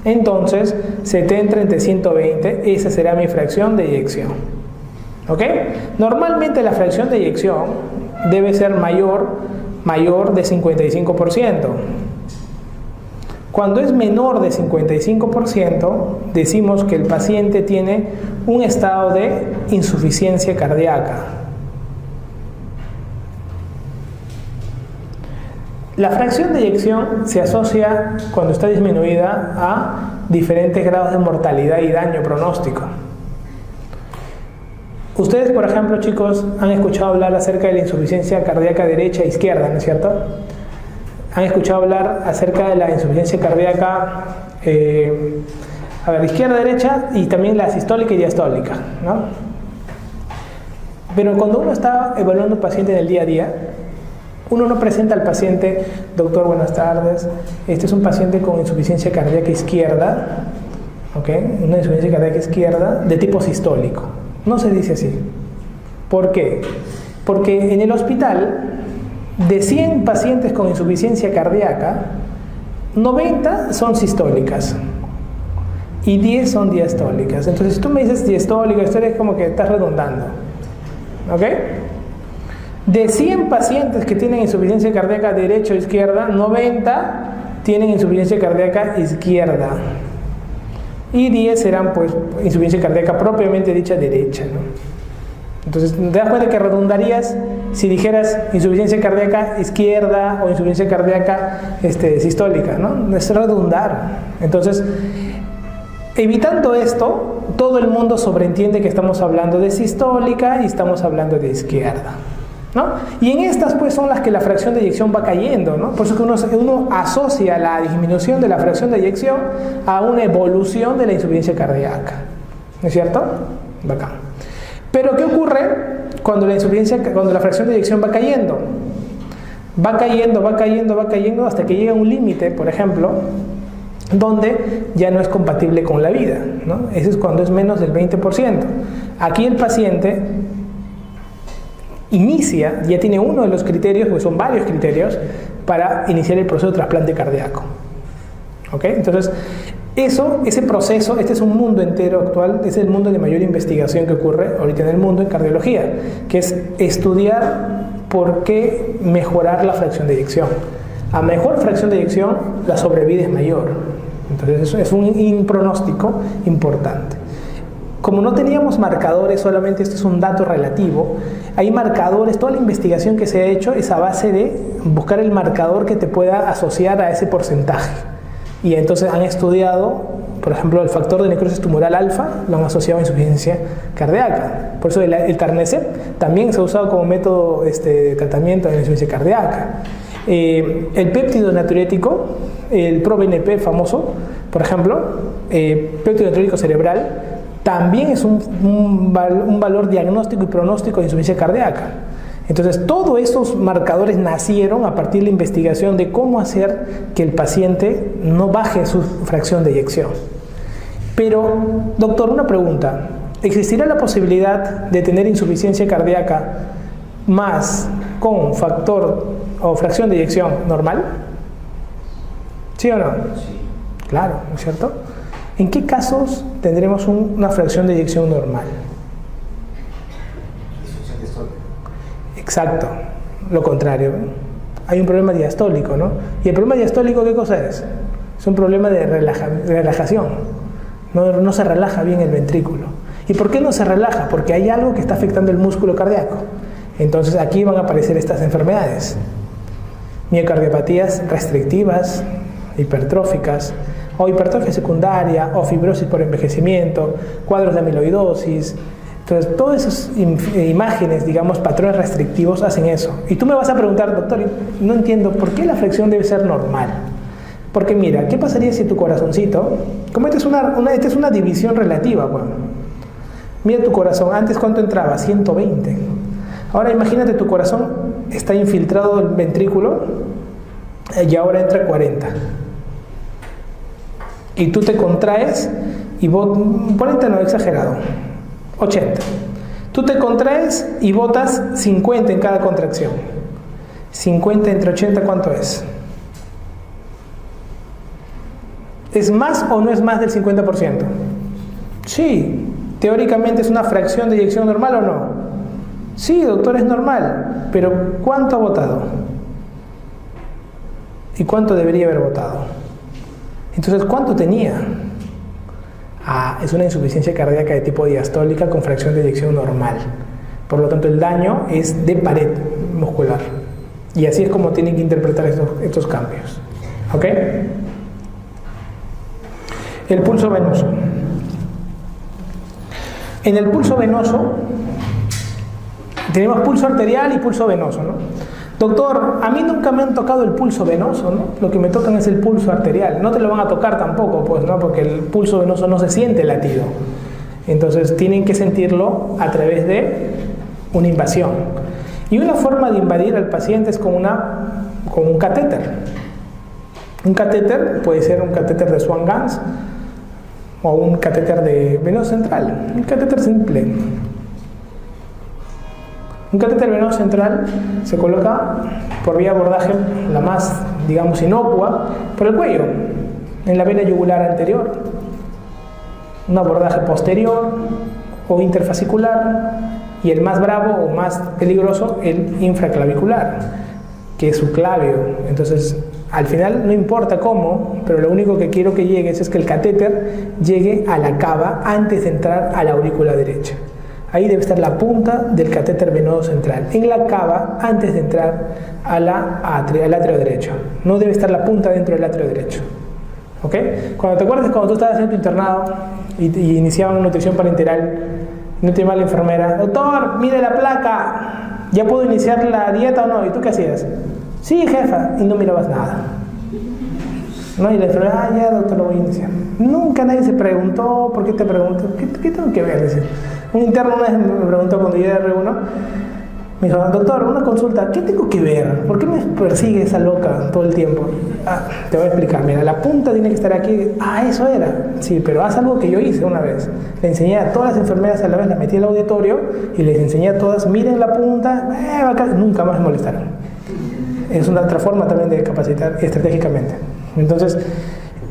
Entonces, 70 entre 120, esa será mi fracción de eyección. ¿Ok? Normalmente la fracción de eyección debe ser mayor de 55%. Cuando es menor de 55%, decimos que el paciente tiene un estado de insuficiencia cardíaca. La fracción de eyección se asocia, cuando está disminuida, a diferentes grados de mortalidad y daño pronóstico. Ustedes, por ejemplo, chicos, han escuchado hablar acerca de la insuficiencia cardíaca derecha e izquierda, ¿no es cierto? Han escuchado hablar acerca de la insuficiencia cardíaca izquierda-derecha y también la sistólica y diastólica, ¿no? Pero cuando uno está evaluando al paciente en el día a día, uno no presenta al paciente, doctor, buenas tardes, este es un paciente con insuficiencia cardíaca izquierda, ¿ok? Una insuficiencia cardíaca izquierda de tipo sistólico. No se dice así. ¿Por qué? Porque en el hospital, de 100 pacientes con insuficiencia cardíaca, 90 son sistólicas y 10 son diastólicas. Entonces, si tú me dices diastólica, esto es como que estás redundando. ¿Ok? De 100 pacientes que tienen insuficiencia cardíaca derecha o izquierda, 90 tienen insuficiencia cardíaca izquierda. Y 10 serán, pues, insuficiencia cardíaca propiamente dicha derecha, ¿no? Entonces, te das cuenta que redundarías si dijeras insuficiencia cardíaca izquierda o insuficiencia cardíaca sistólica, ¿no? Es redundar. Entonces, evitando esto, todo el mundo sobreentiende que estamos hablando de sistólica y estamos hablando de izquierda, ¿no? Y en estas, pues, son las que la fracción de eyección va cayendo, ¿no? Por eso que uno asocia la disminución de la fracción de eyección a una evolución de la insuficiencia cardíaca, ¿no es cierto? Bacán. Pero ¿qué ocurre cuando la fracción de eyección va cayendo? Va cayendo hasta que llega a un límite, por ejemplo, donde ya no es compatible con la vida, ¿no? Ese es cuando es menos del 20%. Aquí el paciente ya tiene uno de los criterios, pues son varios criterios, para iniciar el proceso de trasplante cardíaco. ¿Ok? Entonces, ese proceso, este es un mundo entero actual, es el mundo de mayor investigación que ocurre ahorita en el mundo en cardiología, que es estudiar por qué mejorar la fracción de eyección. A mejor fracción de eyección, la sobrevida es mayor. Entonces, eso es un pronóstico importante. Como no teníamos marcadores, solamente esto es un dato relativo, hay marcadores, toda la investigación que se ha hecho es a base de buscar el marcador que te pueda asociar a ese porcentaje. Y entonces han estudiado, por ejemplo, el factor de necrosis tumoral alfa, lo han asociado a insuficiencia cardíaca. Por eso el Tarnecept también se ha usado como método de tratamiento de la insuficiencia cardíaca. El péptido natriurético, el ProBNP famoso, por ejemplo, péptido natriurético cerebral, también es un valor diagnóstico y pronóstico de insuficiencia cardíaca. Entonces, todos esos marcadores nacieron a partir de la investigación de cómo hacer que el paciente no baje su fracción de eyección. Pero, doctor, una pregunta. ¿Existirá la posibilidad de tener insuficiencia cardíaca más con factor o fracción de eyección normal? ¿Sí o no? Sí. Claro, ¿no es cierto? ¿En qué casos tendremos una fracción de eyección normal? Exacto, lo contrario. Hay un problema diastólico, ¿no? ¿Y el problema diastólico qué cosa es? Es un problema de relajación. No se relaja bien el ventrículo. ¿Y por qué no se relaja? Porque hay algo que está afectando el músculo cardíaco. Entonces aquí van a aparecer estas enfermedades. Miocardiopatías restrictivas, hipertróficas, o hipertrofia secundaria, o fibrosis por envejecimiento, cuadros de amiloidosis. Entonces, todas esas imágenes, digamos, patrones restrictivos hacen eso. Y tú me vas a preguntar, doctor, no entiendo, ¿por qué la flexión debe ser normal? Porque mira, ¿qué pasaría si tu corazoncito, como esta es una división relativa, bueno, mira tu corazón, antes ¿cuánto entraba? 120. Ahora imagínate tu corazón está infiltrado el ventrículo y ahora entra 40. Y tú te contraes y 40 no, exagerado, 80. Tú te contraes y botas 50 en cada contracción. 50 entre 80, ¿cuánto es? ¿Es más o no es más del 50%? Sí. Teóricamente es una fracción de eyección normal o no. Sí, doctor, es normal. Pero ¿cuánto ha botado? ¿Y cuánto debería haber botado? Entonces, ¿cuánto tenía? Es una insuficiencia cardíaca de tipo diastólica con fracción de eyección normal. Por lo tanto, el daño es de pared muscular. Y así es como tienen que interpretar estos cambios. ¿Ok? El pulso venoso. En el pulso venoso tenemos pulso arterial y pulso venoso, ¿no? Doctor, a mí nunca me han tocado el pulso venoso, ¿no? Lo que me tocan es el pulso arterial. No te lo van a tocar tampoco, pues, ¿no? Porque el pulso venoso no se siente latido. Entonces tienen que sentirlo a través de una invasión. Y una forma de invadir al paciente es con un catéter. Un catéter puede ser un catéter de Swan-Ganz o un catéter de venoso central. Un catéter simple. Un catéter venoso central se coloca por vía de abordaje, la más, digamos, inocua, por el cuello, en la vena yugular anterior. Un abordaje posterior o interfascicular, y el más bravo o más peligroso, el infraclavicular, que es su clavio. Entonces, al final no importa cómo, pero lo único que quiero que llegue es que el catéter llegue a la cava antes de entrar a la aurícula derecha. Ahí debe estar la punta del catéter venoso central, en la cava antes de entrar al atrio derecho. No debe estar la punta dentro del atrio derecho. ¿Ok? Cuando te acuerdas cuando tú estabas haciendo tu internado y iniciaban nutrición parenteral, no te llamaba la enfermera, doctor, mire la placa, ¿ya puedo iniciar la dieta o no? ¿Y tú qué hacías? Sí, jefa, y no mirabas nada. ¿No? Y la enfermera, ya doctor, lo voy a iniciar. Nunca nadie se preguntó, ¿por qué te pregunto? ¿Qué tengo que ver? Dice. Un interno una vez me preguntó cuando yo era R1, me dijo, doctor, una consulta, ¿qué tengo que ver? ¿Por qué me persigue esa loca todo el tiempo? Te voy a explicar, mira, la punta tiene que estar aquí. Eso era. Sí, pero haz algo que yo hice una vez. Le enseñé a todas las enfermeras a la vez, las metí al auditorio y les enseñé a todas, miren la punta, nunca más me molestaron. Es una otra forma también de capacitar estratégicamente. Entonces,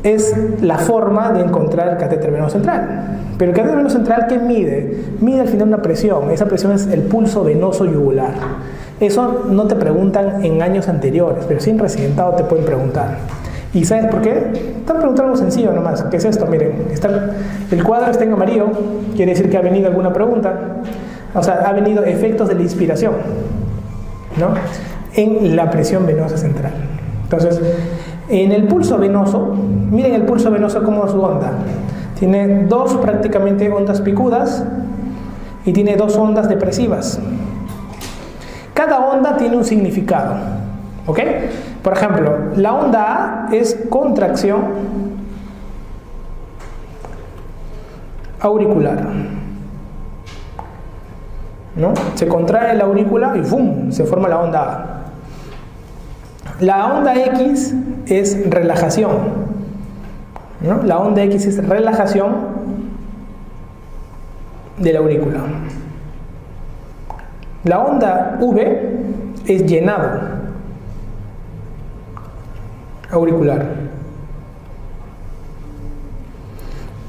es la forma de encontrar el catéter venoso central. Pero el catéter venoso central, ¿qué mide? Mide al final una presión. Esa presión es el pulso venoso yugular. Eso no te preguntan en años anteriores, pero sí en residentado te pueden preguntar. ¿Y sabes por qué? Te han preguntado algo sencillo nomás. ¿Qué es esto? Miren, el cuadro está en amarillo, quiere decir que ha venido alguna pregunta. O sea, ha venido efectos de la inspiración, ¿no? En la presión venosa central. Entonces, en el pulso venoso, miren el pulso venoso como su onda. Tiene dos prácticamente ondas picudas y tiene dos ondas depresivas. Cada onda tiene un significado. ¿Ok? Por ejemplo, la onda A es contracción auricular. ¿No? Se contrae la aurícula y ¡fum! Se forma la onda A. La onda X es relajación, ¿no? La onda X es relajación de la aurícula. La onda V es llenado auricular.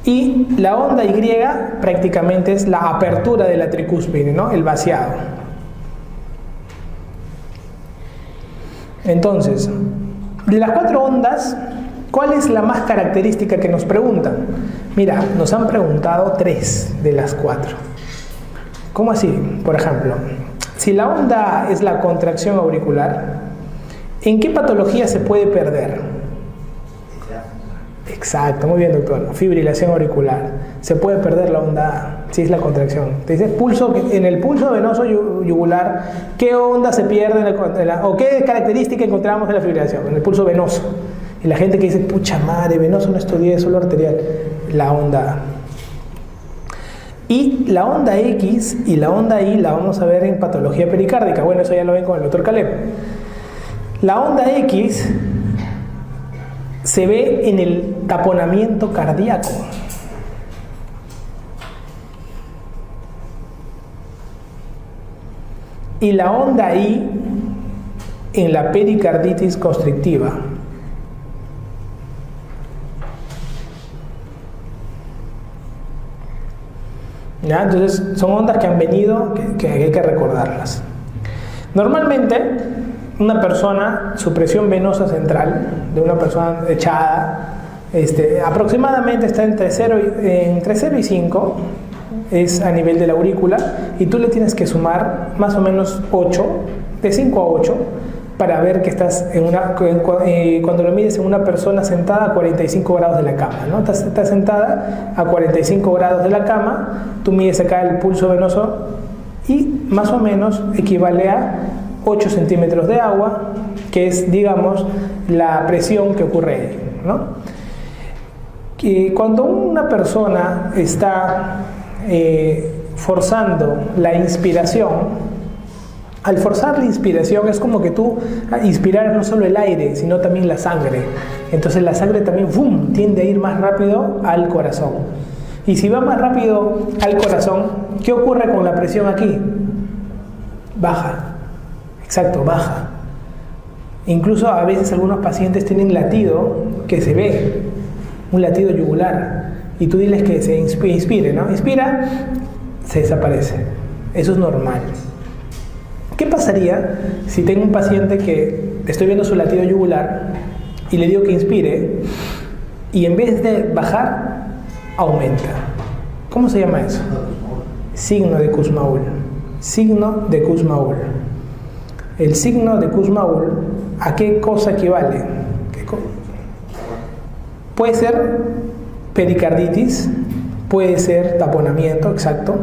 Y la onda Y prácticamente es la apertura de la tricúspide, ¿no? El vaciado. Entonces, de las cuatro ondas, ¿cuál es la más característica que nos preguntan? Mira, nos han preguntado 3 de las 4. ¿Cómo así? Por ejemplo, si la onda A es la contracción auricular, ¿en qué patología se puede perder? Exacto, muy bien, doctor. Fibrilación auricular. Se puede perder la onda A, si es la contracción. Te dice en el pulso venoso yugular, ¿qué onda se pierde o qué característica encontramos en la fibrilación? En el pulso venoso. Y la gente que dice, pucha madre, venoso no estudié, solo arterial. La onda A. Y la onda X y la onda Y la vamos a ver en patología pericárdica. Bueno, eso ya lo ven con el doctor Caleb. La onda X se ve en el taponamiento cardíaco. Y la onda I en la pericarditis constrictiva. ¿Ya? Entonces son ondas que han venido, que hay que recordarlas. Normalmente una persona, su presión venosa central de una persona echada, aproximadamente está entre 0 y 5, es a nivel de la aurícula, y tú le tienes que sumar más o menos 8, de 5 a 8, para ver que estás cuando lo mides en una persona sentada a 45 grados de la cama, ¿no? Estás sentada a 45 grados de la cama, tú mides acá el pulso venoso y más o menos equivale a 8 centímetros de agua, que es, digamos, la presión que ocurre ahí, ¿no? Y cuando una persona está forzando la inspiración, al forzar la inspiración es como que tú inspiraras no solo el aire, sino también la sangre. Entonces la sangre también ¡fum!, tiende a ir más rápido al corazón. Y si va más rápido al corazón, ¿qué ocurre con la presión aquí? Baja. Exacto, baja. Incluso a veces algunos pacientes tienen latido que se ve, un latido yugular. Y tú diles que se inspire, ¿no? Inspira, se desaparece. Eso es normal. ¿Qué pasaría si tengo un paciente que estoy viendo su latido yugular y le digo que inspire y en vez de bajar, aumenta? ¿Cómo se llama eso? Signo de Kussmaul. Signo de Kussmaul. El signo de Kussmaul, ¿a qué cosa equivale? Puede ser pericarditis, puede ser taponamiento, exacto.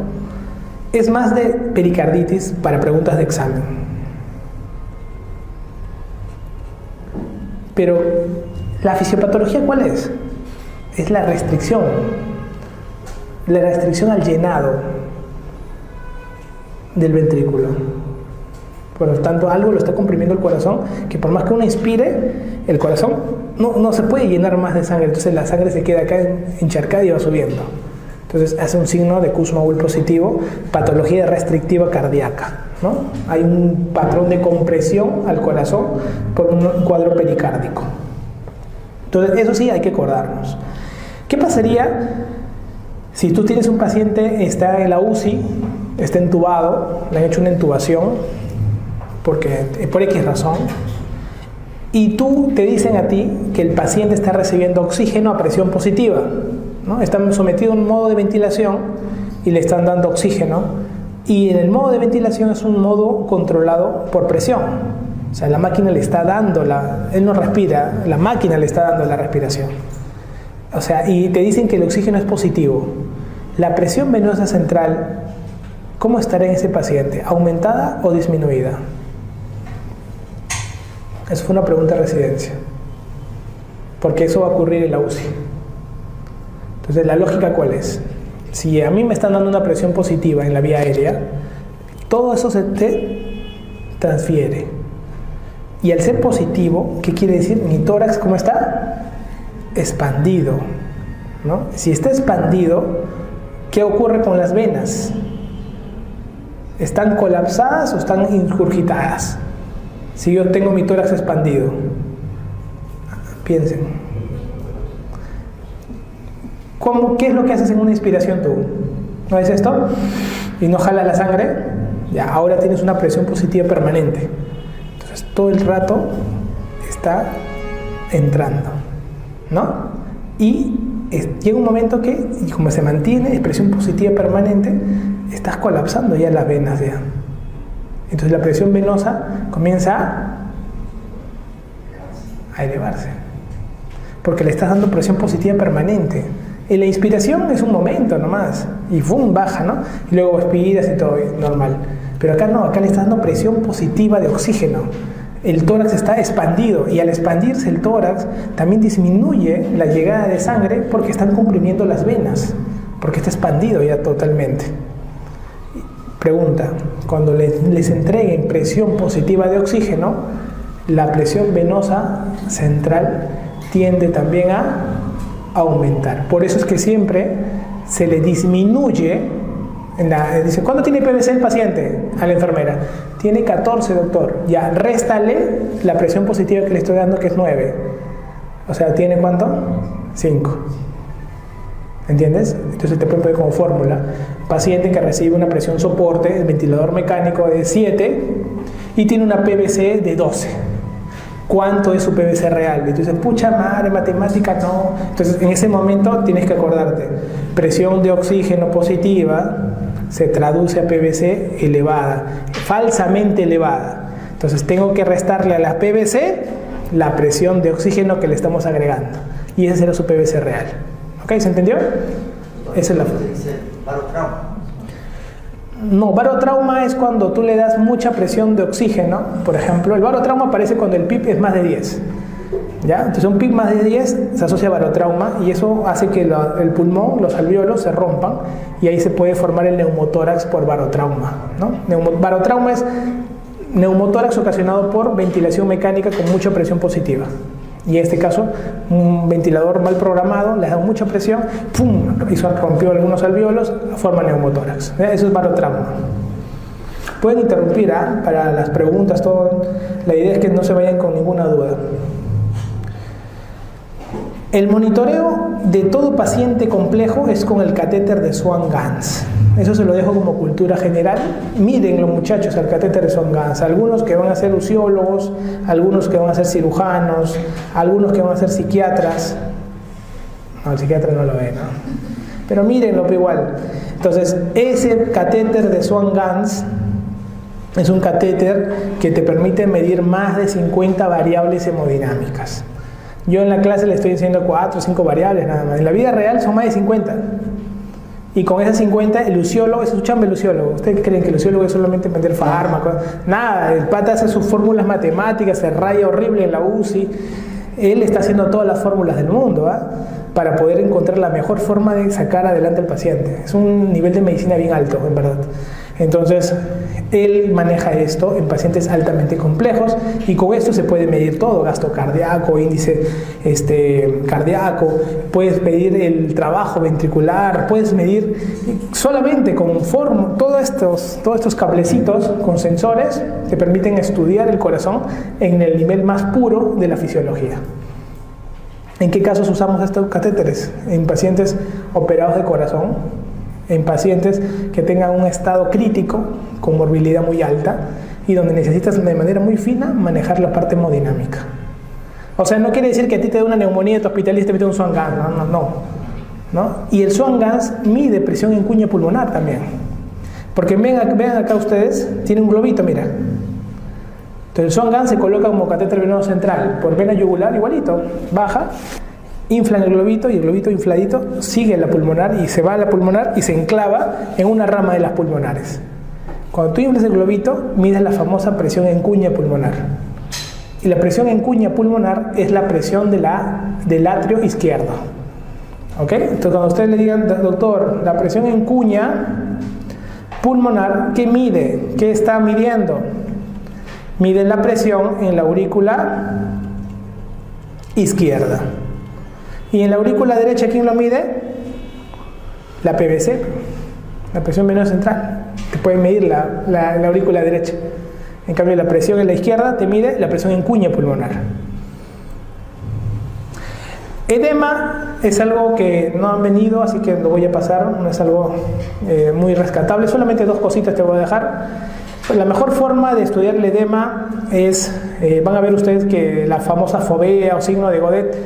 Es más de pericarditis para preguntas de examen. Pero, ¿la fisiopatología cuál es? Es la restricción. La restricción al llenado del ventrículo. Por lo tanto, algo lo está comprimiendo el corazón, que por más que uno inspire, el corazón no se puede llenar más de sangre. Entonces la sangre se queda acá encharcada y va subiendo. Entonces hace un signo de Kussmaul positivo, patología restrictiva cardíaca, ¿no? Hay un patrón de compresión al corazón por un cuadro pericárdico. Entonces eso sí hay que acordarnos. ¿Qué pasaría si tú tienes un paciente, está en la UCI, está entubado, le han hecho una intubación por X razón, y tú te dicen a ti que el paciente está recibiendo oxígeno a presión positiva, ¿no? Están sometidos a un modo de ventilación y le están dando oxígeno, y en el modo de ventilación es un modo controlado por presión. O sea, la máquina le está dando, él no respira, la máquina le está dando la respiración. O sea, y te dicen que el oxígeno es positivo. La presión venosa central, ¿cómo estará en ese paciente? ¿Aumentada o disminuida? Esa fue una pregunta de residencia. Porque eso va a ocurrir en la UCI. Entonces, ¿la lógica cuál es? Si a mí me están dando una presión positiva en la vía aérea, todo eso se te transfiere. Y al ser positivo, ¿qué quiere decir? Mi tórax, ¿cómo está? Expandido, ¿no? Si está expandido, ¿qué ocurre con las venas? ¿Están colapsadas o están ingurgitadas? Si yo tengo mi tórax expandido, piensen. ¿Qué es lo que haces en una inspiración tú? ¿No es esto? Y no jalas la sangre, ya, ahora tienes una presión positiva permanente. Entonces todo el rato está entrando, ¿no? Y llega un momento que, como se mantiene presión positiva permanente, estás colapsando ya las venas ya. Entonces la presión venosa comienza a elevarse. porque le estás dando presión positiva permanente. Y la inspiración es un momento nomás, y ¡fum! Baja, ¿no? Y luego expiras y todo normal. Pero acá no, acá le estás dando presión positiva de oxígeno. El tórax está expandido, y al expandirse el tórax también disminuye la llegada de sangre porque están comprimiendo las venas, porque está expandido ya totalmente. Pregunta, cuando les entreguen presión positiva de oxígeno, la presión venosa central tiende también a aumentar. Por eso es que siempre se le disminuye, dice, ¿cuánto tiene PVC el paciente? A la enfermera. Tiene 14, doctor. Ya, réstale la presión positiva que le estoy dando, que es 9. O sea, ¿tiene cuánto? 5. ¿Entiendes? Entonces te pueden poner como fórmula: paciente que recibe una presión soporte, el ventilador mecánico de 7 y tiene una PVC de 12. ¿Cuánto es su PVC real? Y tú dices, pucha madre, matemática no. Entonces en ese momento tienes que acordarte, presión de oxígeno positiva se traduce a PVC elevada, falsamente elevada. Entonces tengo que restarle a la PVC la presión de oxígeno que le estamos agregando, y ese será su PVC real. ¿Ok? ¿Se entendió? Esa es la forma. No, barotrauma es cuando tú le das mucha presión de oxígeno. Por ejemplo, el barotrauma aparece cuando el PIB es más de 10. ¿Ya? Entonces un PIB más de 10 se asocia a barotrauma, y eso hace que el pulmón, los alvéolos se rompan, y ahí se puede formar el neumotórax por barotrauma, ¿no? Barotrauma es neumotórax ocasionado por ventilación mecánica con mucha presión positiva. Y en este caso, un ventilador mal programado, le da mucha presión, ¡pum!, rompió algunos alvéolos, forma neumotórax. Eso es barotrauma. Pueden interrumpir para las preguntas, todo. La idea es que no se vayan con ninguna duda. El monitoreo de todo paciente complejo es con el catéter de Swan-Ganz. Eso se lo dejo como cultura general. Miren los muchachos al catéter de Swan-Ganz. Algunos que van a ser usiólogos, algunos que van a ser cirujanos, algunos que van a ser psiquiatras. No, el psiquiatra no lo ve, ¿no? Pero mírenlo igual. Entonces, ese catéter de Swan-Ganz es un catéter que te permite medir más de 50 variables hemodinámicas. Yo en la clase le estoy diciendo 4 o 5 variables nada más. En la vida real son más de 50. Y con esas 50, el usiólogo, es su chamba el usiólogo. ¿Ustedes creen que el usiólogo es solamente vender fármacos? Nada, el pata hace sus fórmulas matemáticas, se raya horrible en la UCI. Él está haciendo todas las fórmulas del mundo, para poder encontrar la mejor forma de sacar adelante al paciente. Es un nivel de medicina bien alto, en verdad. Entonces, él maneja esto en pacientes altamente complejos, y con esto se puede medir todo: gasto cardíaco, índice cardíaco, puedes medir el trabajo ventricular, puedes medir solamente con todos estos cablecitos con sensores te permiten estudiar el corazón en el nivel más puro de la fisiología. ¿En qué casos usamos estos catéteres? En pacientes operados de corazón, en pacientes que tengan un estado crítico con morbilidad muy alta y donde necesitas de manera muy fina manejar la parte hemodinámica. O sea, no quiere decir que a ti te dé una neumonía y te hospitalices y te mete un Swan-Ganz, no. Y el Swan-Ganz mide presión en cuña pulmonar también. Porque vean acá ustedes, tiene un globito, mira. Entonces el Swan-Ganz se coloca como catéter venoso central, por vena yugular igualito, baja, inflan el globito, y el globito infladito sigue la pulmonar y se va a la pulmonar y se enclava en una rama de las pulmonares. Cuando tú inflas el globito, mides la famosa presión en cuña pulmonar. Y la presión en cuña pulmonar es la presión del atrio izquierdo. ¿Ok? Entonces cuando ustedes le digan, doctor, la presión en cuña pulmonar, ¿qué mide? ¿Qué está midiendo? Mide la presión en la aurícula izquierda. ¿Y en la aurícula derecha quién lo mide? La PVC, la presión venosa central. Te puede medir la aurícula derecha. En cambio, la presión en la izquierda te mide la presión en cuña pulmonar. Edema es algo que no han venido, así que lo voy a pasar. No es algo muy rescatable. Solamente 2 cositas te voy a dejar. La mejor forma de estudiar el edema es, van a ver ustedes que la famosa fovea o signo de Godet,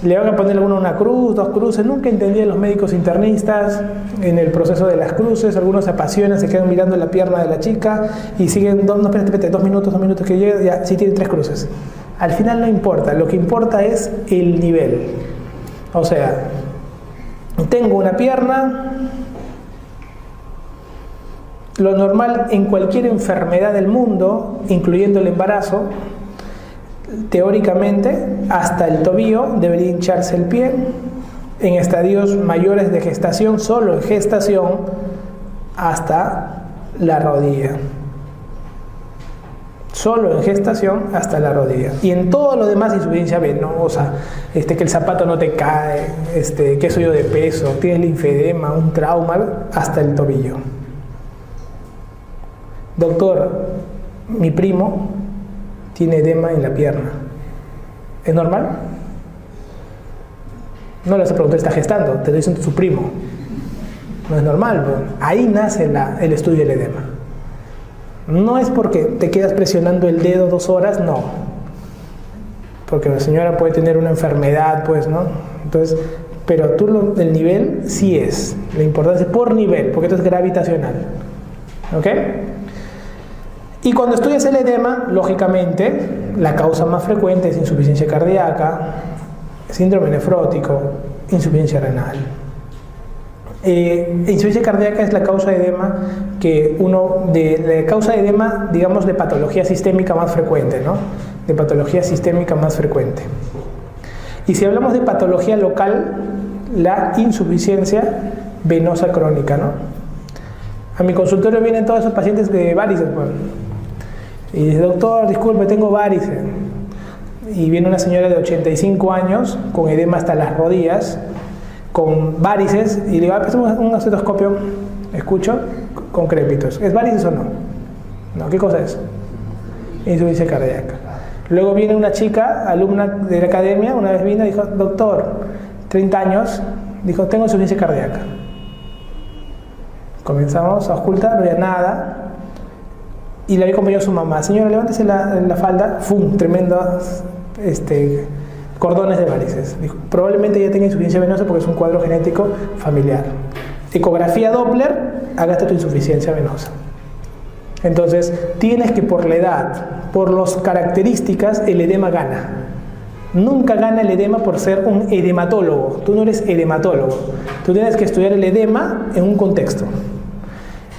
le van a poner una cruz, 2 cruces. Nunca entendí a los médicos internistas en el proceso de las cruces. Algunos se apasionan, se quedan mirando la pierna de la chica y siguen, no, espérate, 2 minutos que llegue, ya, sí tiene 3 cruces. al final no importa, lo que importa es el nivel. O sea, tengo una pierna, lo normal en cualquier enfermedad del mundo, incluyendo el embarazo, teóricamente hasta el tobillo debería hincharse el pie. En estadios mayores de gestación, solo en gestación, hasta la rodilla. Solo en gestación hasta la rodilla. Y en todo lo demás, insuficiencia venosa, que el zapato no te cae, que soy yo de peso, tienes linfedema, un trauma, hasta el tobillo. Doctor, mi primo tiene edema en la pierna. ¿Es normal? No le vas a preguntar, está gestando, te estoy diciendo su primo. No es normal, bro. Ahí nace el estudio del edema. No es porque te quedas presionando el dedo 2 horas, no. Porque la señora puede tener una enfermedad, pues, ¿no? Entonces, pero tú el nivel sí es. La importancia por nivel, porque esto es gravitacional. ¿Ok? Y cuando estudias el edema, lógicamente, la causa más frecuente es insuficiencia cardíaca, síndrome nefrótico, insuficiencia renal. Insuficiencia cardíaca es la causa de edema la causa de edema, digamos, de patología sistémica más frecuente, ¿no? De patología sistémica más frecuente. Y si hablamos de patología local, la insuficiencia venosa crónica, ¿no? A mi consultorio vienen todos esos pacientes de varices, pues. Y dice, doctor, disculpe, tengo varices. Y viene una señora de 85 años con edema hasta las rodillas, con varices, y le digo, hacemos un estetoscopio, escucho, con crépitos. ¿Es varices o no? No, ¿qué cosa es? Insuficiencia cardíaca. Luego viene una chica, alumna de la academia, una vez vino y dijo, doctor, 30 años, dijo, tengo insuficiencia cardíaca. Comenzamos a ocultar, no había nada. Y le había acompañado a su mamá. Señora, levántese la falda. ¡Fum! Tremendos cordones de varices. Dijo, probablemente ya tenga insuficiencia venosa porque es un cuadro genético familiar. Ecografía Doppler, hágate tu insuficiencia venosa. Entonces, tienes que por la edad, por las características, el edema gana. Nunca gana el edema por ser un edematólogo. Tú no eres edematólogo. Tú tienes que estudiar el edema en un contexto.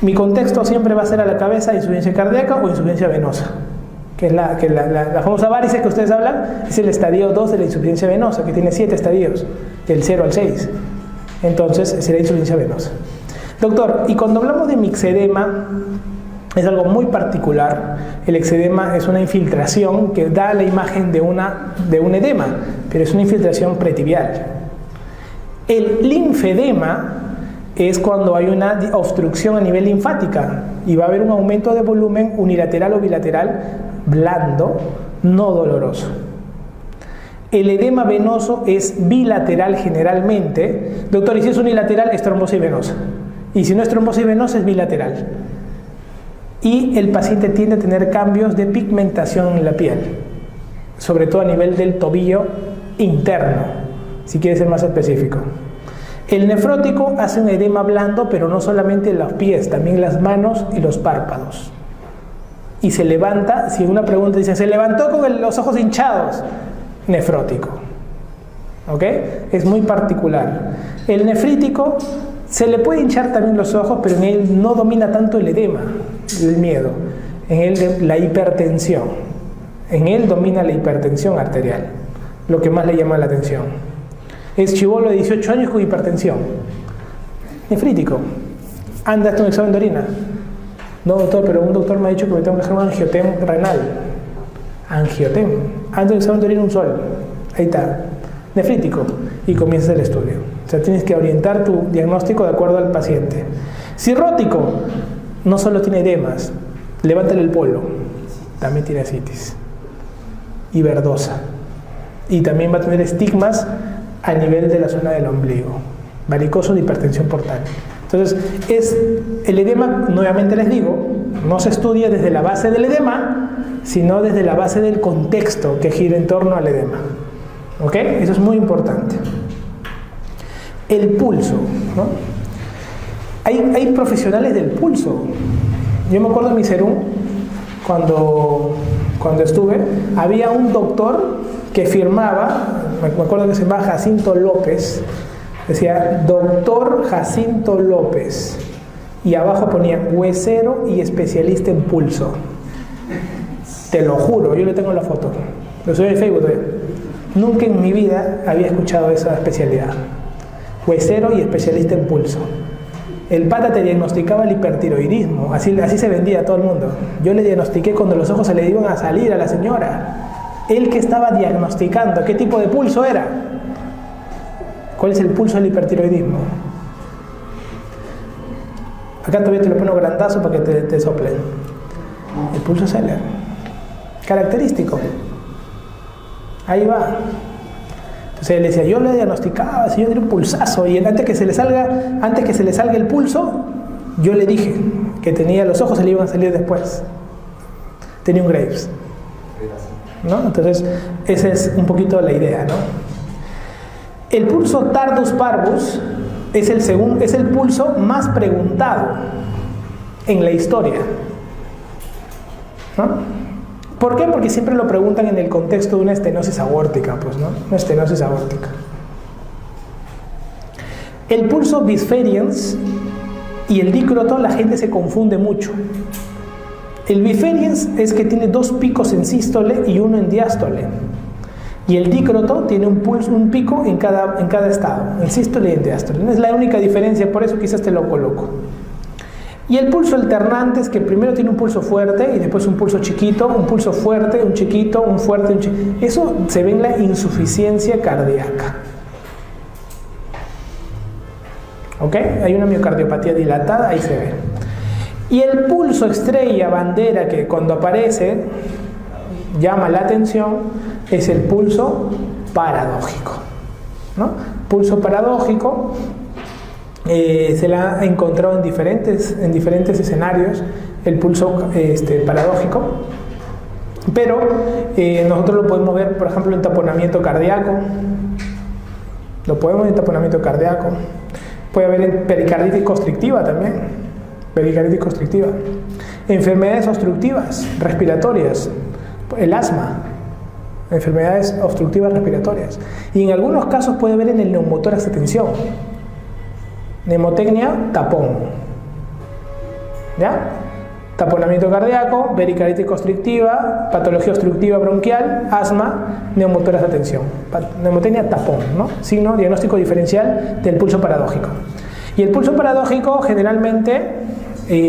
Mi contexto siempre va a ser a la cabeza insuficiencia cardíaca o insuficiencia venosa, que es la famosa varices que ustedes hablan, es el estadio 2 de la insuficiencia venosa, que tiene 7 estadios, del 0 al 6. Entonces, será insuficiencia venosa. Doctor, y cuando hablamos de mixedema, es algo muy particular. El exedema es una infiltración que da la imagen de un edema, pero es una infiltración pretibial. El linfedema es cuando hay una obstrucción a nivel linfática y va a haber un aumento de volumen unilateral o bilateral blando, no doloroso. El edema venoso es bilateral generalmente. Doctor, y si es unilateral, es trombosis venosa. Y si no es trombosis venosa, es bilateral. Y el paciente tiende a tener cambios de pigmentación en la piel, sobre todo a nivel del tobillo interno, si quiere ser más específico. El nefrótico hace un edema blando, pero no solamente en los pies, también las manos y los párpados. Y se levanta, si una pregunta dice, se levantó con los ojos hinchados, nefrótico. ¿Ok? Es muy particular. El nefrítico se le puede hinchar también los ojos, pero en él no domina tanto el edema, el miedo. En él la hipertensión. En él domina la hipertensión arterial, lo que más le llama la atención. Es chibolo de 18 años con hipertensión. Nefrítico. Anda, hazte un examen de orina. No, doctor, pero un doctor me ha dicho que me tengo que hacer un angiotem renal. Angiotem. Anda un examen de orina un sol. Ahí está. Nefrítico. Y comienzas el estudio. O sea, tienes que orientar tu diagnóstico de acuerdo al paciente. Cirrótico. No solo tiene edemas. Levántale el polo. También tiene ascitis. Y verdosa. Y también va a tener estigmas a nivel de la zona del ombligo, varicoso de hipertensión portal. Entonces, el edema, nuevamente les digo, no se estudia desde la base del edema, sino desde la base del contexto que gira en torno al edema. ¿Ok? Eso es muy importante. El pulso, ¿no? Hay profesionales del pulso. Yo me acuerdo de mi serum, cuando cuando estuve, había un doctor que firmaba, me acuerdo que se llamaba Jacinto López, decía doctor Jacinto López, y abajo ponía huesero y especialista en pulso. Te lo juro, yo le tengo la foto, lo subí en Facebook todavía. Nunca en mi vida había escuchado esa especialidad. Huesero y especialista en pulso. El pata te diagnosticaba el hipertiroidismo, así se vendía a todo el mundo. Yo le diagnostiqué cuando los ojos se le iban a salir a la señora. Él que estaba diagnosticando, ¿qué tipo de pulso era? ¿Cuál es el pulso del hipertiroidismo? Acá todavía te lo pongo grandazo para que te soplen. El pulso Zeller. Característico. Ahí va. Entonces él decía, yo le diagnosticaba, si yo tenía un pulsazo, y antes que se le salga el pulso, yo le dije que tenía los ojos, se le iban a salir después. Tenía un Graves, ¿no? Entonces esa es un poquito la idea, ¿no? El pulso Tardus Parvus es el pulso más preguntado en la historia, ¿no? ¿Por qué? Porque siempre lo preguntan en el contexto de una estenosis aórtica, pues, ¿no? Una estenosis aórtica. El pulso bisferiens y el dícroto, la gente se confunde mucho. El bisferiens es que tiene 2 picos en sístole y 1 en diástole. Y el dícroto tiene un pico en cada estado, en sístole y en diástole. Es la única diferencia, por eso quizás te lo coloco. Y el pulso alternante es que primero tiene un pulso fuerte y después un pulso chiquito, un pulso fuerte, un chiquito, un fuerte, un chiquito. Eso se ve en la insuficiencia cardíaca. ¿Ok? Hay una miocardiopatía dilatada, ahí se ve. Y el pulso estrella, bandera, que cuando aparece llama la atención, es el pulso paradójico, ¿no? Pulso paradójico. Se la ha encontrado en diferentes escenarios el pulso paradójico, pero nosotros lo podemos ver, por ejemplo, en taponamiento cardíaco. Lo podemos ver en taponamiento cardíaco. Puede haber en pericarditis constrictiva también. Pericarditis constrictiva. Enfermedades obstructivas respiratorias, el asma, enfermedades obstructivas respiratorias. Y en algunos casos puede haber en el neumotórax de tensión. Nemotecnia, tapón. ¿Ya? Taponamiento cardíaco, pericarditis constrictiva, patología obstructiva bronquial, asma, neumotórax de tensión. Nemotecnia, tapón, ¿no? Signo diagnóstico diferencial del pulso paradójico. Y el pulso paradójico generalmente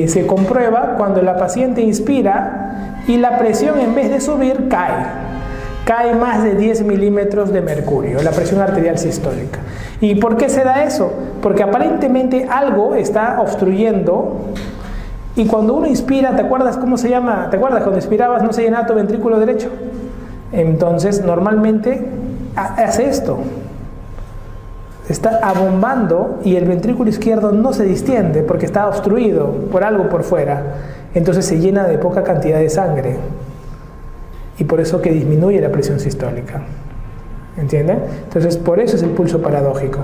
se comprueba cuando la paciente inspira y la presión, en vez de subir, cae más de 10 milímetros de mercurio, la presión arterial sistólica. ¿Y por qué se da eso? Porque aparentemente algo está obstruyendo, y cuando uno inspira, ¿te acuerdas cómo se llama? ¿Te acuerdas cuando inspirabas no se llenaba tu ventrículo derecho? Entonces normalmente hace esto, está abombando y el ventrículo izquierdo no se distiende porque está obstruido por algo por fuera, entonces se llena de poca cantidad de sangre. Y por eso que disminuye la presión sistólica. ¿Entienden? Entonces, por eso es el pulso paradójico.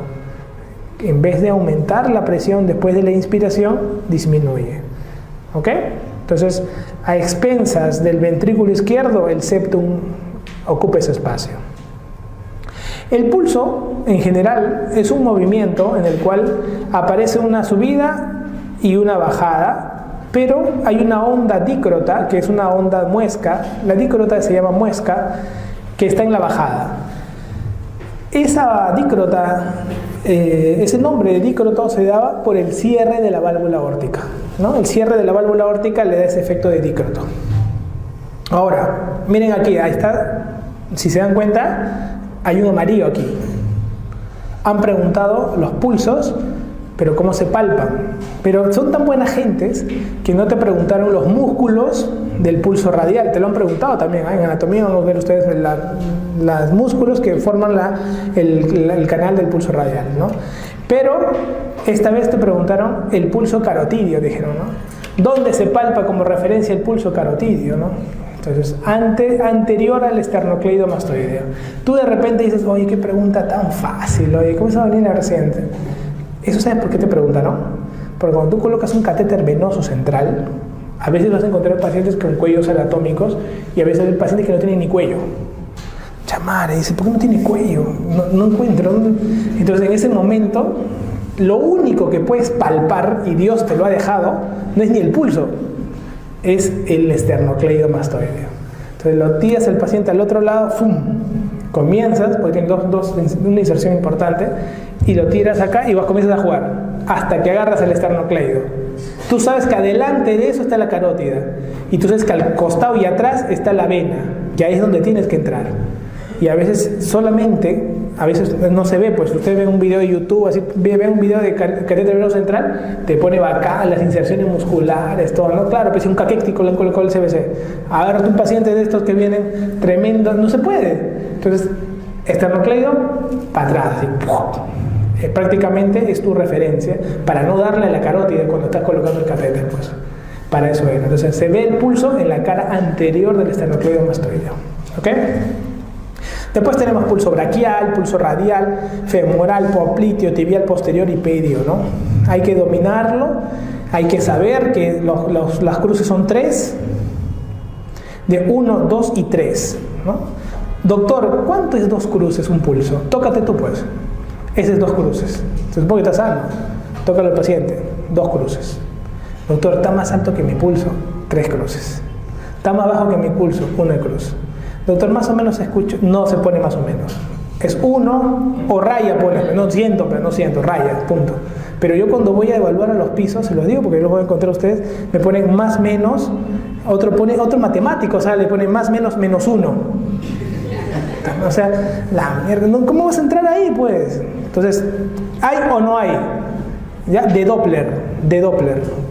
En vez de aumentar la presión después de la inspiración, disminuye. ¿Ok? Entonces, a expensas del ventrículo izquierdo, el septum ocupa ese espacio. El pulso, en general, es un movimiento en el cual aparece una subida y una bajada, pero hay una onda dícrota, que es una onda muesca. La dícrota se llama muesca, que está en la bajada. Esa dícrota, ese nombre de dícroto se daba por el cierre de la válvula aórtica, ¿no? El cierre de la válvula aórtica le da ese efecto de dícroto. Ahora, miren aquí, ahí está, si se dan cuenta, hay un amarillo aquí. Han preguntado los pulsos, pero cómo se palpan. Pero son tan buenas gentes que no te preguntaron los músculos del pulso radial. Te lo han preguntado también, ¿eh? En anatomía van a ver ustedes los músculos que forman el canal del pulso radial, ¿no? Pero esta vez te preguntaron el pulso carotidio, dijeron, ¿no? ¿Dónde se palpa como referencia el pulso carotidio, ¿no? Entonces, anterior al esternocleidomastoideo. Tú de repente dices, oye, qué pregunta tan fácil, oye, ¿cómo se va a venir la reciente? ¿Eso sabes por qué te preguntaron? Porque cuando tú colocas un catéter venoso central, A veces vas a encontrar pacientes con cuellos anatómicos y a veces hay pacientes que no tienen ni cuello. Chamare, dice, ¿por qué no tiene cuello? No encuentro. Entonces, en ese momento, lo único que puedes palpar, y Dios te lo ha dejado, no es ni el pulso, es el esternocleidomastoideo. Entonces, lo tiras al paciente al otro lado, ¡fum! Comienzas, porque tienes una inserción importante, y lo tiras acá y comienzas a jugar, hasta que agarras el esternocleido. Tú sabes que adelante de eso está la carótida, y tú sabes que al costado y atrás está la vena, que ahí es donde tienes que entrar. Y a veces solamente, a veces no se ve, pues usted ve un video de YouTube, así, ve un video de catéter venoso central, te pone bacán las inserciones musculares, todo, ¿no? Claro, pues si un caquéctico le han colocado el CBC. Agarra un paciente de estos que vienen tremendos, no se puede. Entonces, esternocleido, para atrás, así, prácticamente es tu referencia para no darle a la carótida cuando estás colocando el catéter, pues. Para eso era. Entonces, se ve el pulso en la cara anterior del esternocleidomastoideo. ¿Ok? Después tenemos pulso braquial, pulso radial, femoral, popliteo, tibial posterior y pedio, ¿no? Hay que dominarlo, hay que saber que las cruces son 3, de 1, 2 y 3, ¿no? Doctor, ¿cuánto es 2 cruces un pulso? Tócate tú, pues. Ese es 2 cruces. Se supone que está sano. Tócalo al paciente, 2 cruces. Doctor, está más alto que mi pulso, 3 cruces. Está más bajo que mi pulso, 1 cruz. Doctor, más o menos escucho, no se pone más o menos. Es 1 o raya, pone, no siento, raya, punto. Pero yo cuando voy a evaluar a los pisos, se los digo porque yo los voy a encontrar a ustedes, me ponen más menos, otro matemático, o sea, le pone más menos menos 1. O sea, la mierda, ¿cómo vas a entrar ahí, pues? Entonces, ¿hay o no hay? ¿Ya? De Doppler.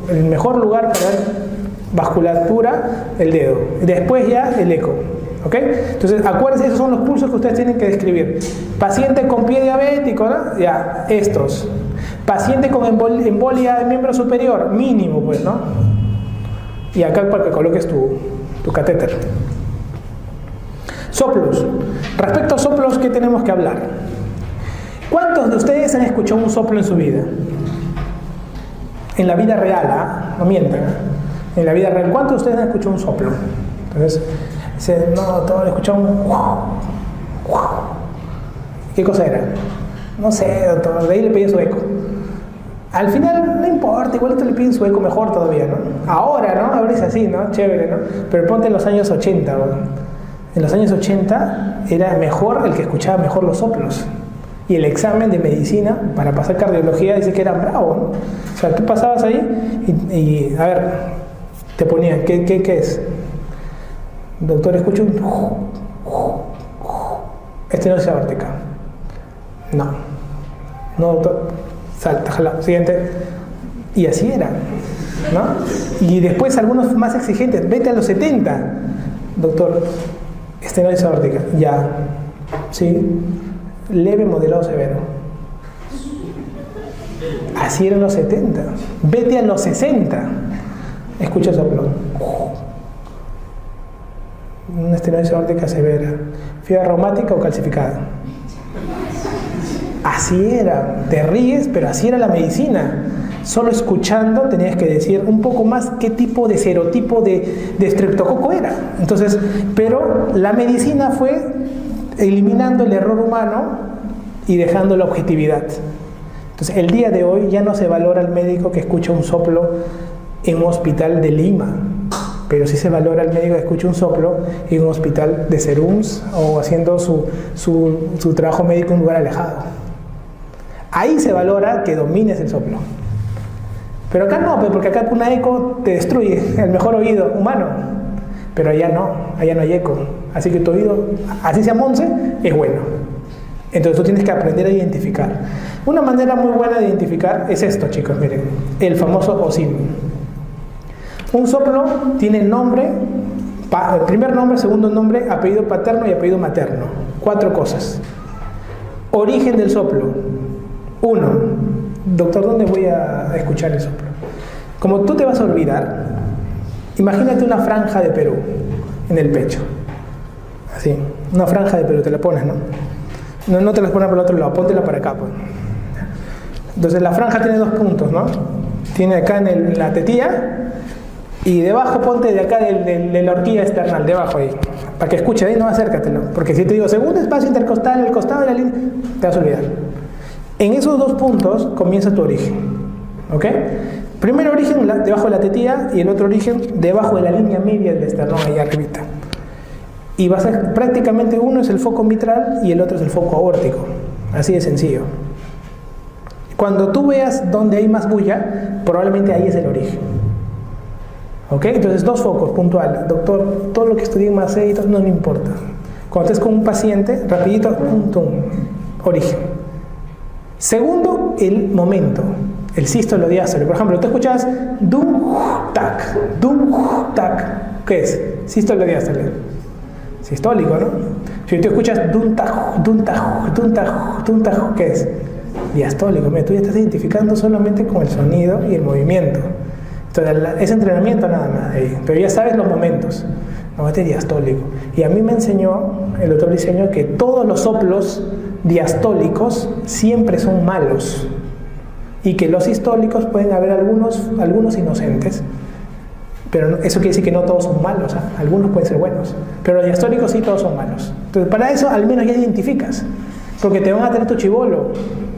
El mejor lugar para ver vasculatura, el dedo. Después ya el eco. ¿Ok? Entonces, acuérdense, esos son los pulsos que ustedes tienen que describir. Paciente con pie diabético, ¿no? Ya, estos. Paciente con embolia de miembro superior, mínimo, pues, ¿no? Y acá para que coloques tu catéter. Soplos. Respecto a soplos, ¿qué tenemos que hablar? ¿Cuántos de ustedes han escuchado un soplo en su vida? En la vida real, ¿ah? No mientan, ¿eh? En la vida real, ¿cuántos de ustedes han escuchado un soplo? Entonces, no, todos escucharon un wow. ¿Qué cosa era? No sé, doctor, de ahí le pedí su eco. Al final no importa, igual te le piden su eco mejor todavía, ¿no? Ahora, ¿no? Ahora es así, ¿no? Chévere, ¿no? Pero ponte en los años 80, ¿no? En los años 80 era mejor el que escuchaba mejor los soplos. Y el examen de medicina para pasar cardiología dice que era bravo, ¿no? O sea, tú pasabas ahí y a ver, te ponían, ¿qué es? Doctor, escucho un... Estenosis aórtica. No, doctor. Salta, jala, siguiente. Y así era, ¿no? Y después algunos más exigentes. Vete a los 70. Doctor, estenosis aórtica. Ya. Sí. Leve, moderado, severo. Así eran los 70. Vete a los 60. Escucha soplo. Una estenosis aórtica severa. Fiebre reumática o calcificada. Así era. Te ríes, pero así era la medicina. Solo escuchando tenías que decir un poco más qué tipo de serotipo de estreptococo era. Entonces, pero la medicina fue eliminando el error humano y dejando la objetividad. Entonces, el día de hoy ya no se valora al médico que escucha un soplo en un hospital de Lima, pero sí se valora al médico que escucha un soplo en un hospital de Serums o haciendo su trabajo médico en un lugar alejado. Ahí se valora que domines el soplo. Pero acá no, porque acá una eco te destruye el mejor oído humano. Pero allá no hay eco. Así que tu oído, así sea Monse, es bueno. Entonces tú tienes que aprender a identificar. Una manera muy buena de identificar es esto, chicos, miren. El famoso OSIM. Un soplo tiene nombre, primer nombre, segundo nombre, apellido paterno y apellido materno. 4 cosas. Origen del soplo. 1. Doctor, ¿dónde voy a escuchar el soplo? Como tú te vas a olvidar, imagínate una franja de Perú en el pecho. Así, una franja de Perú, te la pones, ¿no? No te la pones por el otro lado, póntela para acá, pues. Entonces la franja tiene 2 puntos, ¿no? Tiene acá en la tetilla Y debajo ponte de acá de la horquilla external, debajo ahí. Para que escuche ahí, no acércatelo. Porque si te digo segundo espacio intercostal, el costado de la línea, te vas a olvidar. En esos dos puntos comienza tu origen. ¿Ok? Primer origen debajo de la tetilla y el otro origen debajo de la línea media del esternón, ahí arribita. Y va a ser prácticamente uno es el foco mitral y el otro es el foco aórtico. Así de sencillo. Cuando tú veas donde hay más bulla, probablemente ahí es el origen. ¿Ok? Entonces, dos focos puntuales. Doctor, todo lo que estudié en Maceitos no me importa. Cuando estés con un paciente, rapidito, origen. Segundo, el momento. El sístolo diástole. Por ejemplo, tú escuchas dum, tac. ¿Qué es? Sístolo diástole. Sistólico, ¿no? Si tú escuchas dum, tac, ¿qué es? Diastólico. Mira, tú ya estás identificando solamente con el sonido y el movimiento. Entonces, es entrenamiento nada más ahí. Pero ya sabes los momentos. No, este es diastólico. Y a mí me enseñó el doctor Briceño que todos los soplos diastólicos siempre son malos. Y que los sistólicos pueden haber algunos inocentes. Pero eso quiere decir que no todos son malos, ¿eh? Algunos pueden ser buenos. Pero los diastólicos sí todos son malos. Entonces, para eso al menos ya identificas. Porque te van a tener tu chibolo.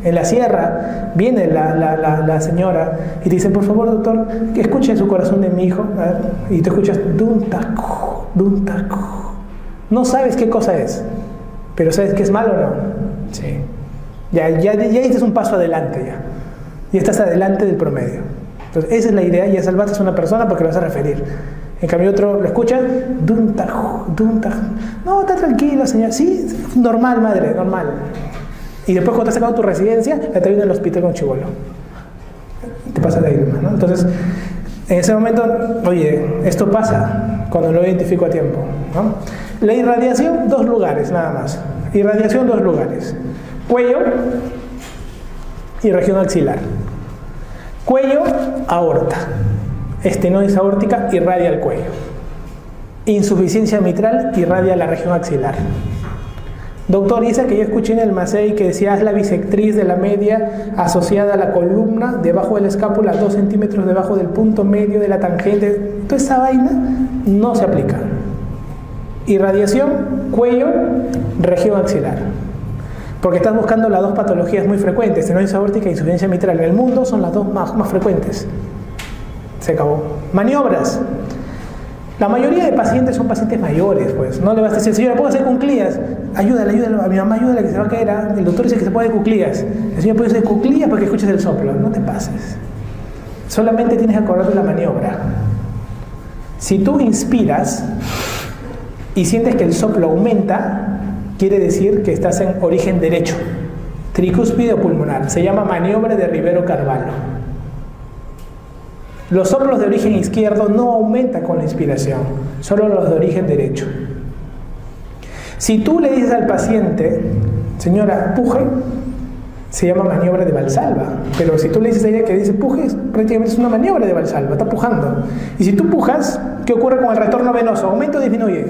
En la sierra viene la señora y te dice, por favor, doctor, que escuche su corazón de mi hijo. Y te escuchas dum taco. No sabes qué cosa es, pero sabes que es malo o no. Sí. Ya diste un paso adelante ya. Y estás adelante del promedio. Entonces, esa es la idea, ya salvaste a una persona porque lo vas a referir. En cambio, otro lo escucha, dum tac. No, está tranquilo, señor. Sí, normal, madre, normal. Y después, cuando te has sacado tu residencia, ya te viene al hospital con chibolo. Te pasa de ahí, ¿no? Entonces, en ese momento, oye, esto pasa cuando lo identifico a tiempo, ¿no? La irradiación, 2 lugares, nada más. Irradiación, 2 lugares. Cuello y región axilar. Cuello, aorta. Estenosis aórtica irradia el cuello. Insuficiencia mitral irradia la región axilar. Doctor, y esa que yo escuché en el Macei que decía, haz la bisectriz de la media asociada a la columna, debajo de la escápula, 2 centímetros debajo del punto medio de la tangente. Toda esa vaina no se aplica. Irradiación, cuello, región axilar. Porque estás buscando las 2 patologías muy frecuentes, estenosis aórtica e insuficiencia mitral. En el mundo son las 2 más frecuentes. Se acabó. Maniobras. La mayoría de pacientes son pacientes mayores, pues. No le vas a decir, señora, ¿puedo hacer cuclillas? Ayúdale, a mi mamá ayúdale que se va a caer. El doctor dice que se puede hacer cuclillas. El señor puede hacer cuclillas para que escuches el soplo. No te pases. Solamente tienes que acordarte la maniobra. Si tú inspiras y sientes que el soplo aumenta, quiere decir que estás en origen derecho, tricúspide o pulmonar. Se llama maniobra de Rivero-Carvalho. Los soplos de origen izquierdo no aumentan con la inspiración, solo los de origen derecho. Si tú le dices al paciente, señora, puje, se llama maniobra de Valsalva. Pero si tú le dices a ella que dice puje, prácticamente es una maniobra de Valsalva, está pujando. Y si tú pujas, ¿qué ocurre con el retorno venoso? ¿Aumenta o disminuye?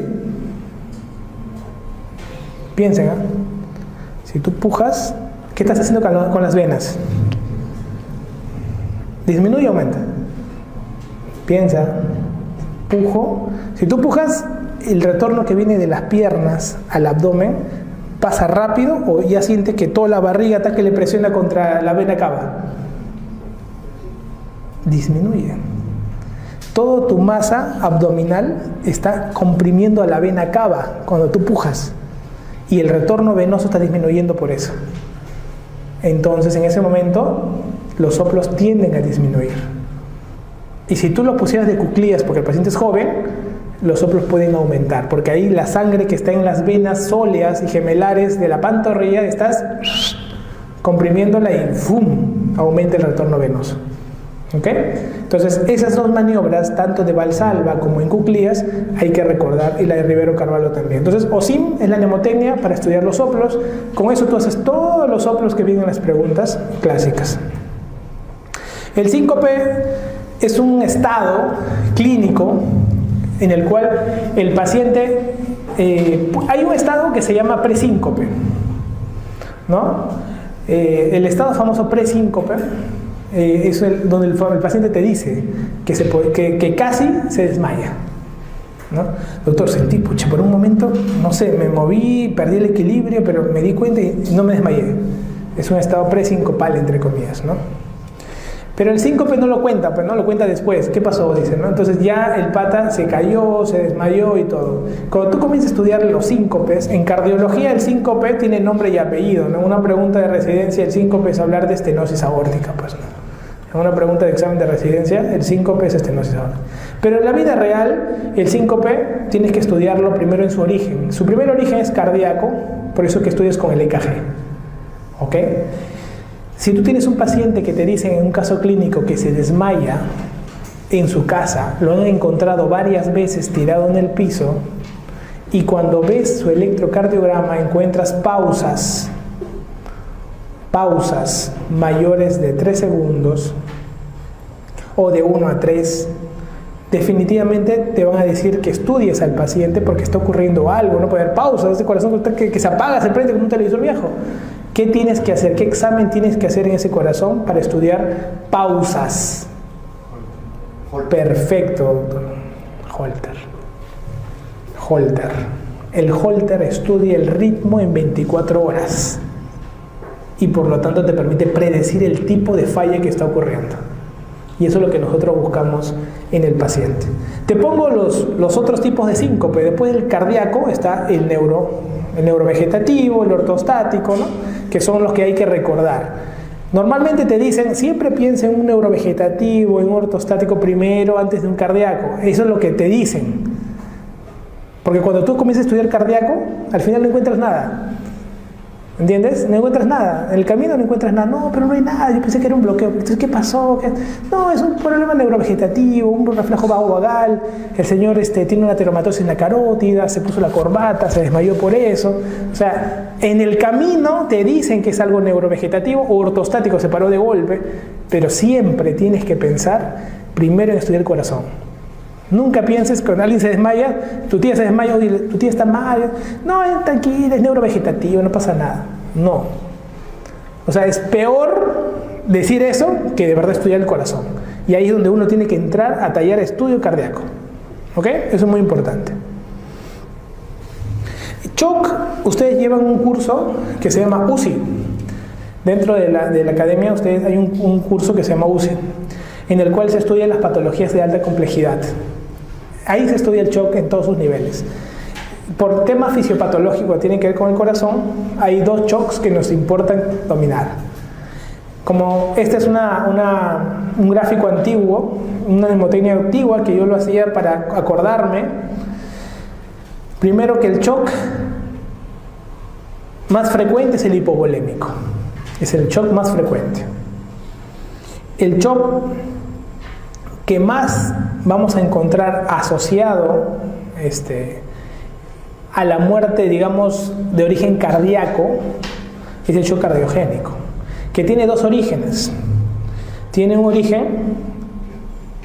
Piensen, ¿eh? Si tú pujas, ¿qué estás haciendo con las venas? ¿Disminuye o aumenta? Piensa, pujo. Si tú pujas, el retorno que viene de las piernas al abdomen pasa rápido o ya siente que toda la barriga está que le presiona contra la vena cava. Disminuye. Toda tu masa abdominal está comprimiendo a la vena cava cuando tú pujas y el retorno venoso está disminuyendo por eso. Entonces, en ese momento, los soplos tienden a disminuir. Y si tú lo pusieras de cuclillas porque el paciente es joven, los soplos pueden aumentar, porque ahí la sangre que está en las venas sóleas y gemelares de la pantorrilla estás comprimiéndola y ¡fum! Aumenta el retorno venoso. ¿Ok? Entonces, esas 2 maniobras, tanto de Valsalva como en cuclillas, hay que recordar, y la de Rivero-Carvalho también. Entonces, OSIM es la mnemotecnia para estudiar los soplos. Con eso tú haces todos los soplos que vienen en las preguntas clásicas. El síncope es un estado clínico en el cual el paciente, hay un estado que se llama presíncope, ¿no? El estado famoso presíncope Es donde el paciente te dice que casi se desmaya, ¿no? Doctor, sentí, pucha, por un momento, no sé, me moví, perdí el equilibrio, pero me di cuenta y no me desmayé. Es un estado presincopal, entre comillas, ¿no? Pero el síncope no lo cuenta, pues no lo cuenta después. ¿Qué pasó? Dice, ¿no? Entonces ya el pata se cayó, se desmayó y todo. Cuando tú comienzas a estudiar los síncopes, en cardiología el síncope tiene nombre y apellido, ¿no? Una pregunta de residencia, el síncope es hablar de estenosis aórtica, pues, ¿no? En una pregunta de examen de residencia, el síncope es estenosis aórtica. Pero en la vida real, el síncope tienes que estudiarlo primero en su origen. Su primer origen es cardíaco, por eso que estudias con el EKG, ¿ok? Si tú tienes un paciente que te dicen en un caso clínico que se desmaya en su casa, lo han encontrado varias veces tirado en el piso, y cuando ves su electrocardiograma encuentras pausas mayores de 3 segundos o de 1 a 3, definitivamente te van a decir que estudies al paciente porque está ocurriendo algo, no puede haber pausas, ese corazón que se apaga, se prende como un televisor viejo. ¿Qué tienes que hacer? ¿Qué examen tienes que hacer en ese corazón para estudiar pausas? Perfecto, doctor. Holter. El Holter estudia el ritmo en 24 horas y por lo tanto te permite predecir el tipo de falla que está ocurriendo. Y eso es lo que nosotros buscamos en el paciente. Te pongo los otros tipos de síncope. Después del cardíaco está el neurovegetativo, el ortostático, ¿no? Que son los que hay que recordar. Normalmente te dicen, siempre piensa en un neurovegetativo, en un ortostático primero, antes de un cardíaco. Eso es lo que te dicen. Porque cuando tú comienzas a estudiar cardíaco, al final no encuentras nada. ¿Entiendes? No encuentras nada. En el camino no encuentras nada. No, pero no hay nada. Yo pensé que era un bloqueo. Entonces, ¿qué pasó? No, es un problema neurovegetativo, un reflejo vagal. El señor tiene una ateromatosis en la carótida, se puso la corbata, se desmayó por eso. O sea, en el camino te dicen que es algo neurovegetativo o ortostático, se paró de golpe, pero siempre tienes que pensar primero en estudiar el corazón. Nunca pienses que cuando alguien se desmaya, tu tía se desmaya, tu tía está mal. No, tranquila, es neurovegetativo, no pasa nada. No. O sea, es peor decir eso que de verdad estudiar el corazón. Y ahí es donde uno tiene que entrar a tallar estudio cardíaco. ¿Ok? Eso es muy importante. CHOC, ustedes llevan un curso que se llama UCI. Dentro de la academia ustedes hay un curso que se llama UCI, en el cual se estudian las patologías de alta complejidad. Ahí se estudia el CHOC en todos sus niveles. Por tema fisiopatológico que tiene que ver con el corazón, hay 2 CHOCs que nos importan dominar. Como este es un gráfico antiguo, una mnemotecnia antigua que yo lo hacía para acordarme. Primero, que el CHOC más frecuente es el hipovolémico. Es el CHOC más frecuente. El CHOC que más vamos a encontrar asociado a la muerte, digamos, de origen cardíaco, es el shock cardiogénico, que tiene 2 orígenes. Tiene un origen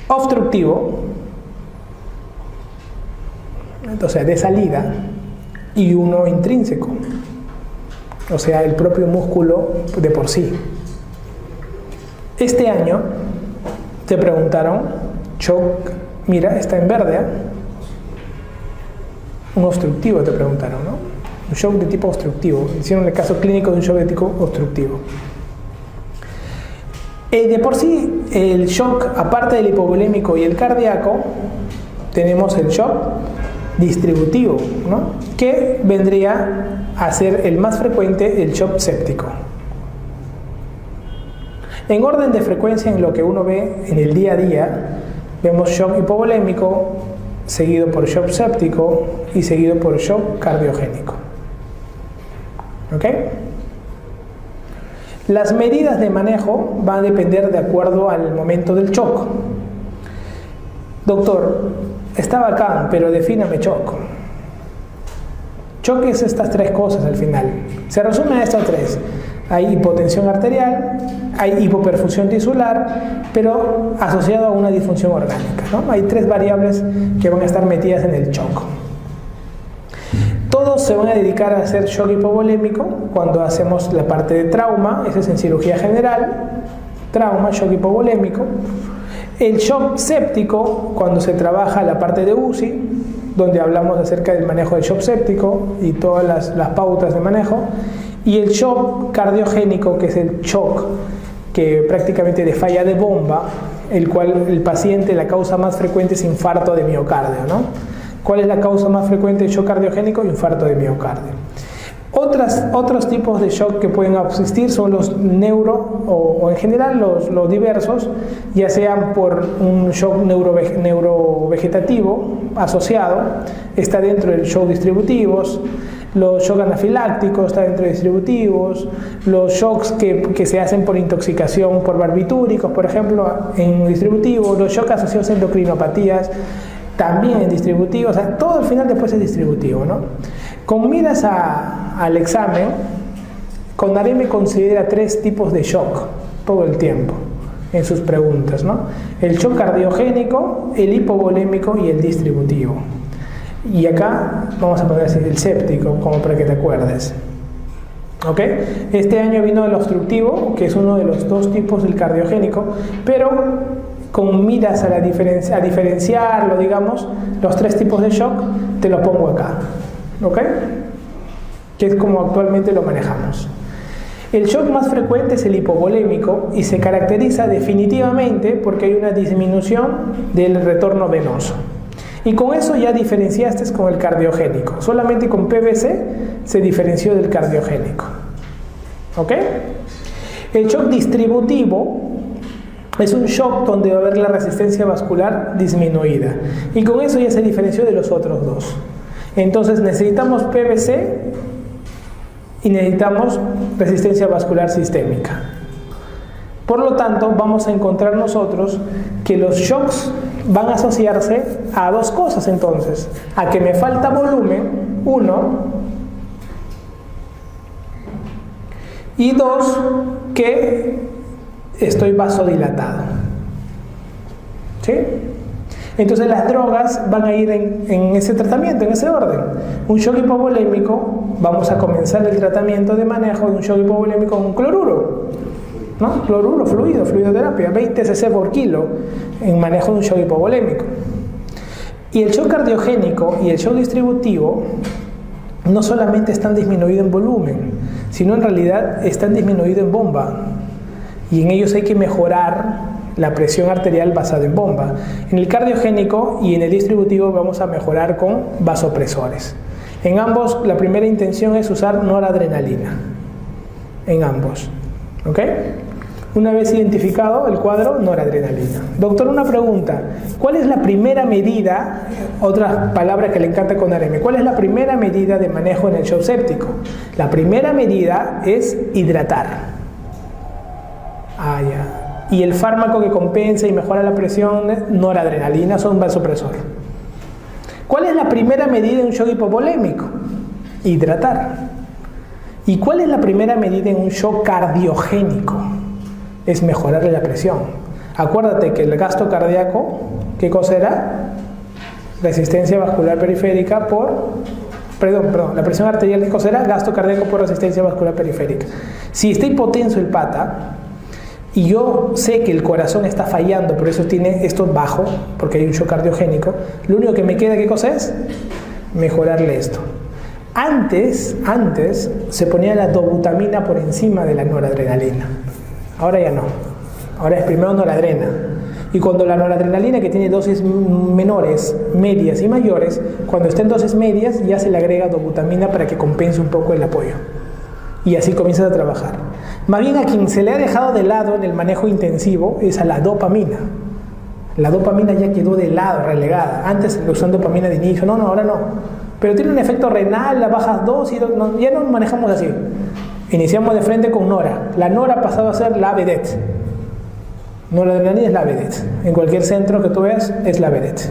obstructivo, o sea, de salida, y uno intrínseco, o sea, el propio músculo de por sí. Este año te preguntaron, shock, mira, está en verde, ¿eh? Un obstructivo te preguntaron, ¿no? Un shock de tipo obstructivo. Hicieron el caso clínico de un shock de tipo obstructivo. De por sí, el shock, aparte del hipovolémico y el cardíaco, tenemos el shock distributivo, ¿no? Que vendría a ser el más frecuente, el shock séptico. En orden de frecuencia, en lo que uno ve en el día a día, vemos shock hipovolémico, seguido por shock séptico y seguido por shock cardiogénico. ¿Ok? Las medidas de manejo van a depender de acuerdo al momento del shock. Doctor, está bacán, pero defíname shock. Shock es estas 3 cosas al final. Se resumen a estas 3. Hay hipotensión arterial, hay hipoperfusión tisular, pero asociado a una disfunción orgánica, ¿no? Hay 3 variables que van a estar metidas en el shock. Todos se van a dedicar a hacer shock hipovolémico cuando hacemos la parte de trauma, eso es en cirugía general, trauma, shock hipovolémico. El shock séptico, cuando se trabaja la parte de UCI, donde hablamos acerca del manejo del shock séptico y todas las pautas de manejo. Y el shock cardiogénico, que es el shock que prácticamente de falla de bomba, el cual el paciente, la causa más frecuente es infarto de miocardio, ¿no? ¿Cuál es la causa más frecuente de shock cardiogénico? Infarto de miocardio. Otros tipos de shock que pueden existir son los o en general los diversos, ya sean por un shock neurovegetativo asociado, está dentro del shock distributivos, los shocks anafilácticos está dentro de distributivos, los shocks que se hacen por intoxicación por barbitúricos, por ejemplo, en distributivos, los shocks asociados a endocrinopatías, también en distributivo, o sea, todo al final después es distributivo, ¿no? Con miras al examen, CONAREME considera 3 tipos de shock todo el tiempo en sus preguntas, ¿no? El shock cardiogénico, el hipovolémico y el distributivo. Y acá vamos a poner así, el séptico, como para que te acuerdes. ¿Ok? Este año vino el obstructivo, que es uno de los 2 tipos del cardiogénico, pero con miras a diferenciarlo, digamos, los 3 tipos de shock, te lo pongo acá. ¿Ok? Que es como actualmente lo manejamos. El shock más frecuente es el hipovolémico y se caracteriza definitivamente porque hay una disminución del retorno venoso. Y con eso ya diferenciaste con el cardiogénico. Solamente con PVC se diferenció del cardiogénico. ¿Ok? El shock distributivo es un shock donde va a haber la resistencia vascular disminuida. Y con eso ya se diferenció de los otros 2. Entonces necesitamos PVC y necesitamos resistencia vascular sistémica. Por lo tanto, vamos a encontrar nosotros que los shocks van a asociarse a 2 cosas entonces. A que me falta volumen, 1, y 2, que estoy vasodilatado. ¿Sí? Entonces las drogas van a ir en ese tratamiento, en ese orden. Un shock hipovolémico, vamos a comenzar el tratamiento de manejo de un shock hipovolémico con cloruro, ¿no? Cloruro, fluidoterapia, 20 cc por kilo en manejo de un shock hipovolémico. Y el shock cardiogénico y el shock distributivo no solamente están disminuidos en volumen, sino en realidad están disminuidos en bomba. Y en ellos hay que mejorar la presión arterial basada en bomba. En el cardiogénico y en el distributivo vamos a mejorar con vasopresores. En ambos la primera intención es usar noradrenalina. En ambos. ¿Ok? Una vez identificado el cuadro, noradrenalina. Doctor, una pregunta. ¿Cuál es la primera medida, otra palabra que le encanta CONAREME, cuál es la primera medida de manejo en el shock séptico? La primera medida es hidratar. Ah, ya. Y el fármaco que compensa y mejora la presión, noradrenalina, son vasopresor. ¿Cuál es la primera medida en un shock hipovolémico? Hidratar. ¿Y cuál es la primera medida en un shock cardiogénico? Es mejorarle la presión. Acuérdate que el gasto cardíaco, ¿qué cosa era? Resistencia vascular periférica la presión arterial, ¿qué cosa era? Gasto cardíaco por resistencia vascular periférica. Si está hipotenso el pata, y yo sé que el corazón está fallando, por eso tiene esto bajo, porque hay un shock cardiogénico, lo único que me queda, ¿qué cosa es? Mejorarle esto. Antes se ponía la dobutamina por encima de la noradrenalina. Ahora ya no. Ahora es primero noradrena. Y cuando la noradrenalina, que tiene dosis menores, medias y mayores, cuando está en dosis medias ya se le agrega dobutamina para que compense un poco el apoyo. Y así comienzas a trabajar. Más bien a quien se le ha dejado de lado en el manejo intensivo es a la dopamina. La dopamina ya quedó de lado, relegada. Antes lo usaban dopamina de inicio, no, ahora no. Pero tiene un efecto renal, la bajas dosis, ya no manejamos así. Iniciamos de frente con nora. La nora ha pasado a ser la vedette. Noradrenalina es la vedette. En cualquier centro que tú veas es la vedette.